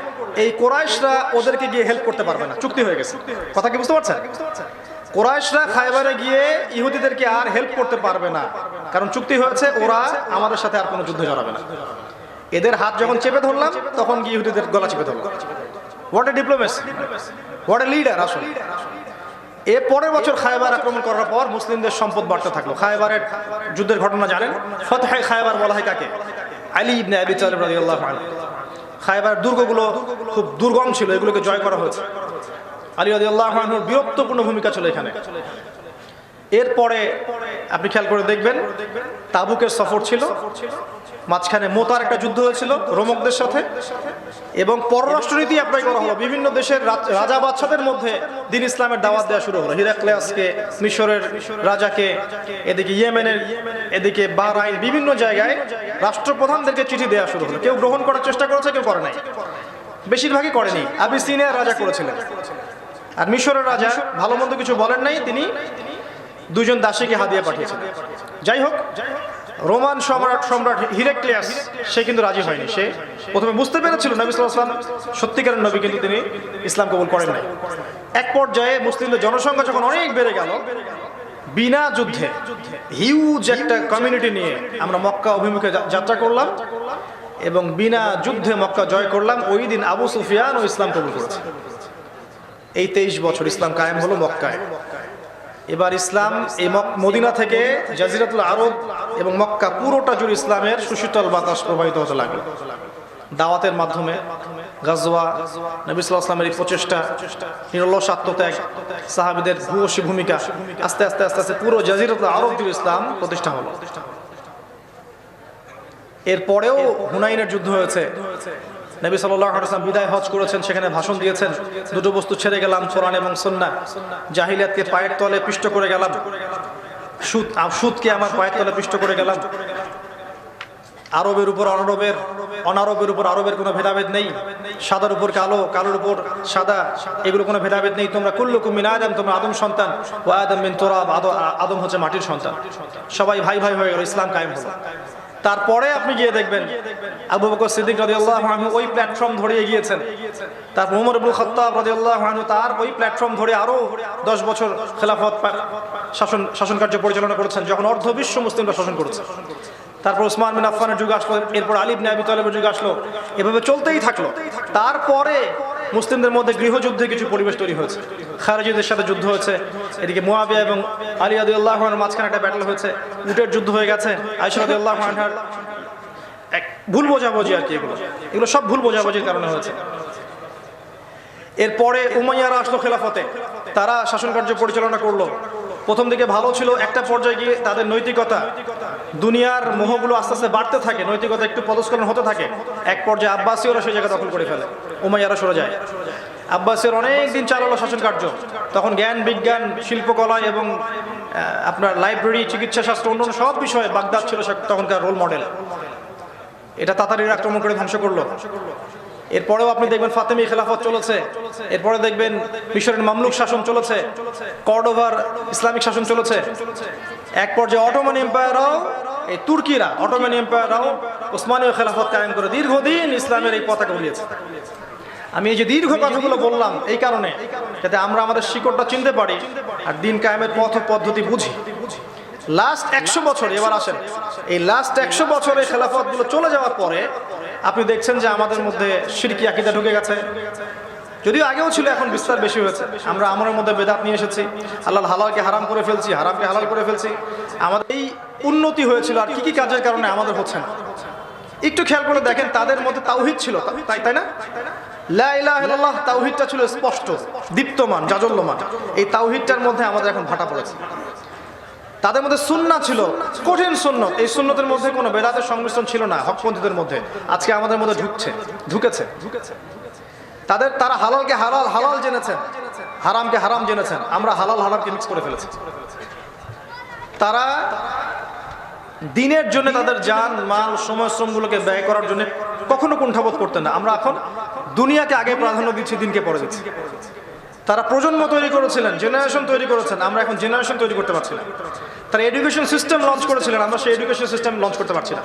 Speaker 1: এই কুরাইশরা ওদেরকে গিয়ে হেল্প করতে পারবে না, চুক্তি হয়ে গেছে। কথা কি বুঝতে পারছেন? কুরাইশরা খায়বারে গিয়ে ইহুদিদেরকে আর হেল্প করতে পারবে না, কারণ চুক্তি হয়েছে, ওরা আমাদের সাথে আর কোনো যুদ্ধে জড়াবে না। এদের হাত যখন চেপে ধরলাম, তখন গিয়ে ইহুদিদের গলা চেপে ধরলাম। What a diplomacy, what a leader আসলে। এর পরের বছর খায়বার আক্রমণ করার পর মুসলিমদের সম্পদ বাড়তে থাকলো। খায়বারের যুদ্ধের ঘটনা জানেন, ফতহে খায়বার বলা হয় কাকে? আলী ইবনে আবি তালিব রাদিয়াল্লাহু আনহু। খায়বারের দুর্গগুলো খুব দুর্গম ছিল, এগুলোকে জয় করা হয়েছে। আলী রাদিয়াল্লাহু আনহুর বীরত্বপূর্ণ ভূমিকা ছিল এখানে। এরপরে আপনি খেয়াল করে দেখবেন, তাবুকের সফর ছিল, মাঝখানে মোতার একটা যুদ্ধ হয়েছিল রোমকদের সাথে, এবং পররাষ্ট্রনীতি অ্যাপ্লাই করা হলো। বিভিন্ন দেশের রাজা বাদশাদের মধ্যে দিন ইসলামের দাওয়াত দেওয়া শুরু হলো। হিরাক্লিয়াসকে, মিশরের রাজাকে, এদিকে ইয়েমেনের, এদিকে বাহরাইন, বিভিন্ন জায়গায় রাষ্ট্রপ্রধানদেরকে চিঠি দেওয়া শুরু হলো। কেউ গ্রহণ করার চেষ্টা করেছে, কেউ করে নাই, বেশিরভাগই করেনি। আবিসিনিয়ার রাজা করেছিলেন, আর মিশরের রাজা ভালো মন্দ কিছু বলেন নাই, তিনি 2 জন দাসীকে হাদিয়া পাঠিয়েছিলেন। যাই হোক, রোমান সম্রাট হিরাক্লিয়াস সে কিন্তু রাজি হয়নি। সে প্রথমে বুঝতে পেরেছিল নবী সাল্লাল্লাহু আলাইহি ওয়াসাল্লাম সত্যিকারের নবী, কিন্তু তিনি ইসলাম কবুল করেন নাই। এক পর্যায়ে মুসলিমদের জনসংখ্যা যখন অনেক বেড়ে গেল, বিনা যুদ্ধে হিউজ একটা কমিউনিটি নিয়ে আমরা মক্কা অভিমুখে যাত্রা করলাম, এবং বিনা যুদ্ধে মক্কা জয় করলাম। ওই দিন আবু সুফিয়ান ও ইসলাম কবুল করেছে। এই 23 বছর ইসলাম কায়েম হলো মক্কায়। এবার ইসলাম এই মদিনা থেকে জাজিরাতুল আরব এবং মক্কা পুরোটা জুড়ে ইসলামের সুশীতল বাতাস প্রবাহিত হতে লাগলো। দাওয়াতের মাধ্যমে, গাজওয়া, নবী সাল্লাল্লাহু আলাইহি ওয়াসাল্লামের প্রচেষ্টা, নিরলস আত্মত্যাগ, সাহাবীদের ভূয়সী ভূমিকা, আস্তে আস্তে আস্তে আস্তে পুরো জাজিরাতুল আরব জুড়ে ইসলাম প্রতিষ্ঠা হলো। এরপরেও হুনাইনের যুদ্ধ হয়েছে, নবী সাল্লাল্লাহু আলাইহি ওয়াসাল্লাম বিদায় হজ করেছেন, সেখানে ভাষণ দিয়েছেন, দুটো বস্তু ছেড়ে গেলাম, কোরআন এবং সুন্নাহ। জাহিলিয়াতকে পায়ের তলে পিষ্ট করে গেলাম, সুদকে আমার পায়ের তলে পিষ্ট করে গেলাম। আরবের উপর অনারবের, অনারবের উপর আরবের কোনো ভেদাভেদ নেই, সাদার উপর কালো, কালোর উপর সাদা, এগুলো কোনো ভেদাভেদ নেই। তোমরা কুল্লুকুম মিন আদম, তোমরা আদম সন্তান, ওয়া আদম মিন তুরাব, আদম হচ্ছে মাটির সন্তান। সবাই ভাই ভাই হয়ে গেল, ইসলাম কায়েম হলো। তারপরে আপনি গিয়ে দেখবেন আবু বকর সিদ্দিক রাদিয়াল্লাহু আনহু ওই প্ল্যাটফর্ম ধরে এগিয়েছেন, তারপর ওমর ইবনে খাত্তাব রাদিয়াল্লাহু আনহু তার ওই প্ল্যাটফর্ম ধরে আরো 10 বছর খেলাফত শাসন কার্য পরিচালনা করেছেন, যখন অর্ধ বিশ্ব মুসলিমরা শাসন করেছে। তারপর ওসমান বিন আফফানের যুগ আসলো, এরপর আলী ইবনে আবি তালেবের যুগ আসলো, এভাবে চলতেই থাকলো। তারপরে মুসলিমদের মধ্যে গৃহযুদ্ধে কিছু পরিবেশ তৈরি হয়েছে, খারিজিদের সাথে যুদ্ধ হয়েছে, এদিকে মুয়াবিয়া এবং আলী রাদিয়াল্লাহু আনহুর মাঝখানে একটা ব্যাটল হয়েছে, উটের যুদ্ধ হয়ে গেছে, আয়েশা রাদিয়াল্লাহু আনহার এক ভুল বোঝাবুঝি আর কি, এগুলো সব ভুল বোঝাবুঝির কারণে হয়েছে। এরপরে উমাইয়ারা আসলো খেলাফতে, তারা শাসন কার্য পরিচালনা করলো। প্রথম দিকে ভালো ছিল, একটা পর্যায়ে গিয়ে তাদের নৈতিকতা, দুনিয়ার মোহগুলো আস্তে আস্তে বাড়তে থাকে, নৈতিকতা একটু পদস্খলন হতে থাকে। এক পর্যায়ে আব্বাসীয়রা সেই জায়গা দখল করে ফেলে, উমাইয়ারা সরে যায়। আব্বাসীর অনেক দিন চালালো শাসন কার্য, তখন জ্ঞান বিজ্ঞান শিল্পকলা এবং আপনার লাইব্রেরি, চিকিৎসা শাস্ত্র, অন্যান্য সব বিষয়ে বাগদাদ ছিল তখনকার রোল মডেল। এটা তাতারিরা আক্রমণ করে ধ্বংস করলো। এরপরেও আপনি দেখবেন ফাতেমি খেলাফত চলেছে, এরপরে দেখবেন মিশরের মামলুক শাসন চলেছে, কর্ডোভার ইসলামিক শাসন চলেছে। এক পর্যায়ে অটোমান এম্পায়াররাও, এই তুর্কিরা, অটোমান এম্পায়াররাও ওসমানীয় খেলাফত কায়েম করে দীর্ঘদিন ইসলামের এই পতাকা উড়িয়েছে। আমি এই যে দীর্ঘ কথাগুলো বললাম এই কারণে, যাতে আমরা আমাদের শিকড়টা চিনতে পারি আর দিন কায়েমের পথ পদ্ধতি বুঝি। লাস্ট 100 বছর, এবার আসেন এই লাস্ট 100 বছরে খেলাফতগুলো চলে যাওয়ার পরে আপনি দেখছেন যে আমাদের মধ্যে শিরকি আকীদা ঢুকে গেছে। যদিও আগেও ছিল, এখন বিস্তার বেশি হয়েছে। আমরা আমাদের মধ্যে বেদাত নিয়ে এসেছি, আল্লাহর হালালকে হারাম করে ফেলছি, হারামকে হালাল করে ফেলছি। আমাদের এই উন্নতি হয়েছিল, আর কি কি কাজের কারণে আমাদের হচ্ছে না একটু খেয়াল করে দেখেন। তাদের মধ্যে তাওহীদ ছিল, তাই না? লা ইলাহা ইল্লাল্লাহ তাওহীদটা ছিল স্পষ্ট, দীপ্তমান, জাজল্যমান। এই তাওহীদটার মধ্যে আমাদের এখন ভাটা পড়েছে। তাদের মধ্যে সুন্নাহ ছিল, কঠিন সুন্নত, এই সুন্নতের মধ্যে কোনো বেদাতের সংমিশ্রণ ছিল না হকপন্থীদের মধ্যে। আজকে আমাদের মধ্যে ঢুকেছে। তারা হালালকে হালাল জেনেছেন, হারামকে হারাম জেনেছেন। আমরা হালাল হারামকে মিক্স করে ফেলেছি। তারা দিনের জন্য তাদের জান মাল সময় শ্রমগুলোকে ব্যয় করার জন্য কখনো কুণ্ঠাবোধ করতেন না। আমরা এখন দুনিয়াকে আগে প্রাধান্য দিচ্ছি, দিনকে পরে দিচ্ছি। তারা প্রজন্ম তৈরি করেছিলেন, জেনারেশন তৈরি করেছেন, আমরা এখন জেনারেশন তৈরি করতে পারছি না। তারা এডুকেশন সিস্টেম লঞ্চ করেছিলেন, আমরা সেই এডুকেশন সিস্টেম লঞ্চ করতে পারছি না।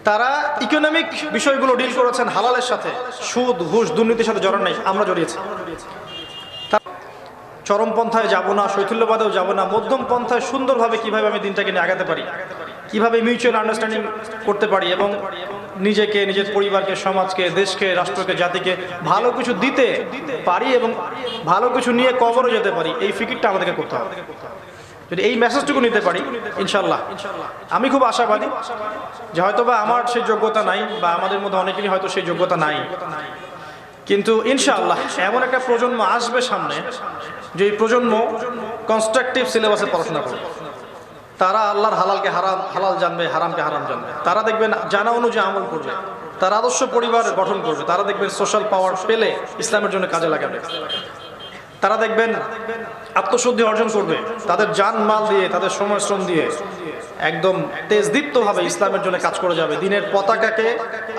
Speaker 1: তারা ইকোনমিক বিষয়গুলো ডিল করেছেন হালালের সাথে, সুদ ঘুষ দুর্নীতির সাথে জড়ান নাই, আমরা জড়িয়েছি। চরমপন্থায় যাব না, শৈথল্যবাদেও যাব না, মধ্যম পন্থায় সুন্দরভাবে কিভাবে আমি দিনটাকে নিয়ে আগাতে পারি, কিভাবে মিউচুয়াল আন্ডারস্ট্যান্ডিং করতে পারি এবং নিজেকে, নিজের পরিবারকে, সমাজকে, দেশকে, রাষ্ট্রকে, জাতিকে ভালো কিছু দিতে পারি এবং ভালো কিছু নিয়ে কবরে যেতে পারি, এই ফিকিরটা আমাদেরকে করতে হবে। যদি এই মেসেজটুকু নিতে পারি ইনশাল্লাহ, আমি খুব আশাবাদী যে হয়তোবা আমার সেই যোগ্যতা নাই, বা আমাদের মধ্যে অনেকেরই হয়তো সেই যোগ্যতা নাই, কিন্তু ইনশাআল্লাহ এমন একটা প্রজন্ম আসবে সামনে, যে এই প্রজন্ম কনস্ট্রাকটিভ সিলেবাসে পড়াশোনা করবে। তারা আল্লাহর হালালকে হালাল জানবে, হারামকে হারাম জানবে। তারা দেখবেন জানা অনুযায়ী আমল করবে, তারা আদর্শ পরিবার গঠন করবে। তারা দেখবেন সোশ্যাল পাওয়ার পেলে ইসলামের জন্য কাজে লাগাবে। তারা দেখবেন আত্মশুদ্ধি অর্জন করবে, তাদের জান মাল দিয়ে, তাদের সময় শ্রম দিয়ে একদম তেজদীপ্তভাবে ইসলামের জন্য কাজ করে যাবে। দিনের পতাকাকে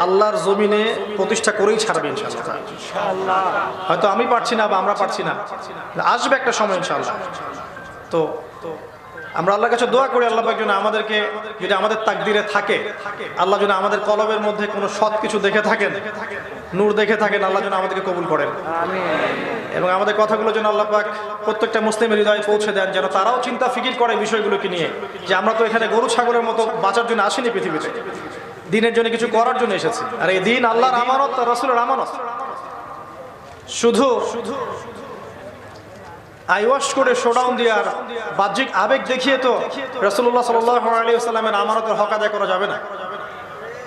Speaker 1: আল্লাহর জমিনে প্রতিষ্ঠা করেই ছাড়বে ইনশাআল্লাহ। হয়তো আমি পারছি না বা আমরা পারছি না, আসবে একটা সময় ইনশাআল্লাহ। তো আমরা আল্লাহর কাছে দোয়া করি, আল্লাহ পাক যেন আমাদেরকে, যদি আমাদের তাকদিরে থাকে, আল্লাহ যেন আমাদের কলবের মধ্যে কোনো সৎ কিছু দেখে থাকেন, নূর দেখে থাকেন, আল্লাহ যেন আমাদেরকে কবুল করেন। এবং আমাদের কথাগুলো যেন আল্লাহ পাক প্রত্যেকটা মুসলিমের হৃদয়ে পৌঁছে দেন, যেন তারাও চিন্তা ফিকির করে বিষয়গুলোকে নিয়ে, যে আমরা তো এখানে গরু ছাগলের মতো বাঁচার জন্য আসিনি পৃথিবীতে, দিনের জন্য কিছু করার জন্য এসেছি। আর এই দিন আল্লাহর আমানত, তার রাসূলের আমানত। শুধু আইওয়াশ করে শোডাউন দিয়ে আর বাহ্যিক আবেগ দেখিয়ে তো রাসূলুল্লাহ সাল্লাল্লাহু আলাইহি ওয়াসাল্লামের আমানতের হক আদায় করা যাবে না।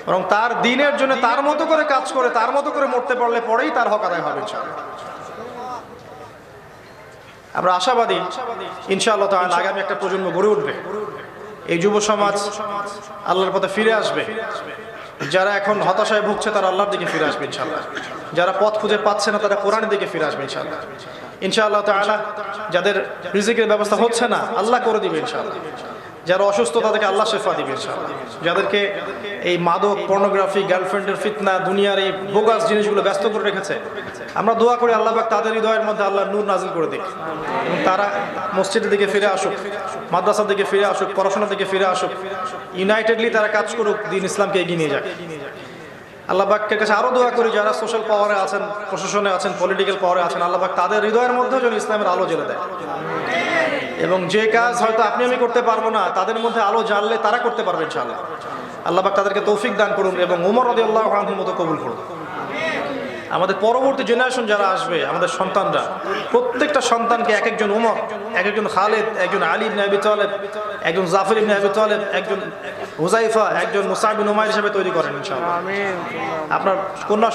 Speaker 1: বরং তার দিনের জন্য তার মতো করে কাজ করে, তার মতো করে মরতে পারলে পরেই তার হক আদায় হবে ইনশাআল্লাহ। আমরা আশাবাদী ইনশাআল্লাহ তাআলা আগামী একটা প্রজন্ম গড়ে উঠবে, এই যুব সমাজ আল্লাহর পথে ফিরে আসবে। যারা এখন হতাশায় ভুগছে তারা আল্লাহর দিকে ফিরে আসবে ইনশাআল্লাহ। যারা পথ খুঁজে পাচ্ছে না তারা কোরআনের দিকে ফিরে আসবে ইনশাআল্লাহ। ইনশাআল্লাহ তাআলা যাদের রিজিকের ব্যবস্থা হচ্ছে না আল্লাহ করে দিবে ইনশাআল্লাহ। যারা অসুস্থ তাদেরকে আল্লাহ শেফা দিবে ইনশাআল্লাহ। যাদেরকে এই মাদক, পর্নোগ্রাফি, গার্লফ্রেন্ডের ফিতনা, দুনিয়ার এই বোগাস জিনিসগুলো ব্যস্ত করে রেখেছে, আমরা দোয়া করি আল্লাহ পাক তাদের হৃদয়ের মধ্যে আল্লাহ নূর নাজিল করে দিক এবং তারা মসজিদের দিকে ফিরে আসুক, মাদ্রাসার দিকে ফিরে আসুক, পড়াশোনার দিকে ফিরে আসুক, ইউনাইটেডলি তারা কাজ করুক, দিন ইসলামকে এগিয়ে নিয়ে যাক। আল্লাহ পাকের কাছে আরো দোয়া করি যারা সোশ্যাল পাওয়ারে আছেন, প্রশাসনে আছেন, পলিটিক্যাল পাওয়ারে আছেন, আল্লাহ পাক তাদের হৃদয়ের মধ্যে যেন ইসলামের আলো জ্বেলে দেয় এবং যে কাজ হয়তো আপনি আমি করতে পারবো না তাদের মধ্যে আলো জ্বাললে তারা করতে পারবে ইনশাআল্লাহ। আল্লাহ পাক তাদেরকে তৌফিক দান করুন এবং ওমর রাদিয়াল্লাহু আনহুর মতো কবুল করুন। আমাদের পরবর্তী জেনারেশন যারা আসবে, আমাদের সন্তানরা, প্রত্যেকটা সন্তানকে এক একজন ওমর, এক একজন খালিদ, একজন আলী ইবনে আবি তালেব, একজন জাফর ইবনে আবি তালেব, একজন হুযাইফা, একজন মুসআব বিন উমাইর হিসেবে তৈরি করেন ইনশাআল্লাহ। আমিন। আপনার কন্যা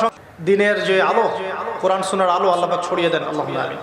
Speaker 1: দিনের যে আলো, কোরআন সুন্নাহর আলো আল্লাহ পাক ছড়িয়ে দেন। আল্লাহুম্মা আমিন।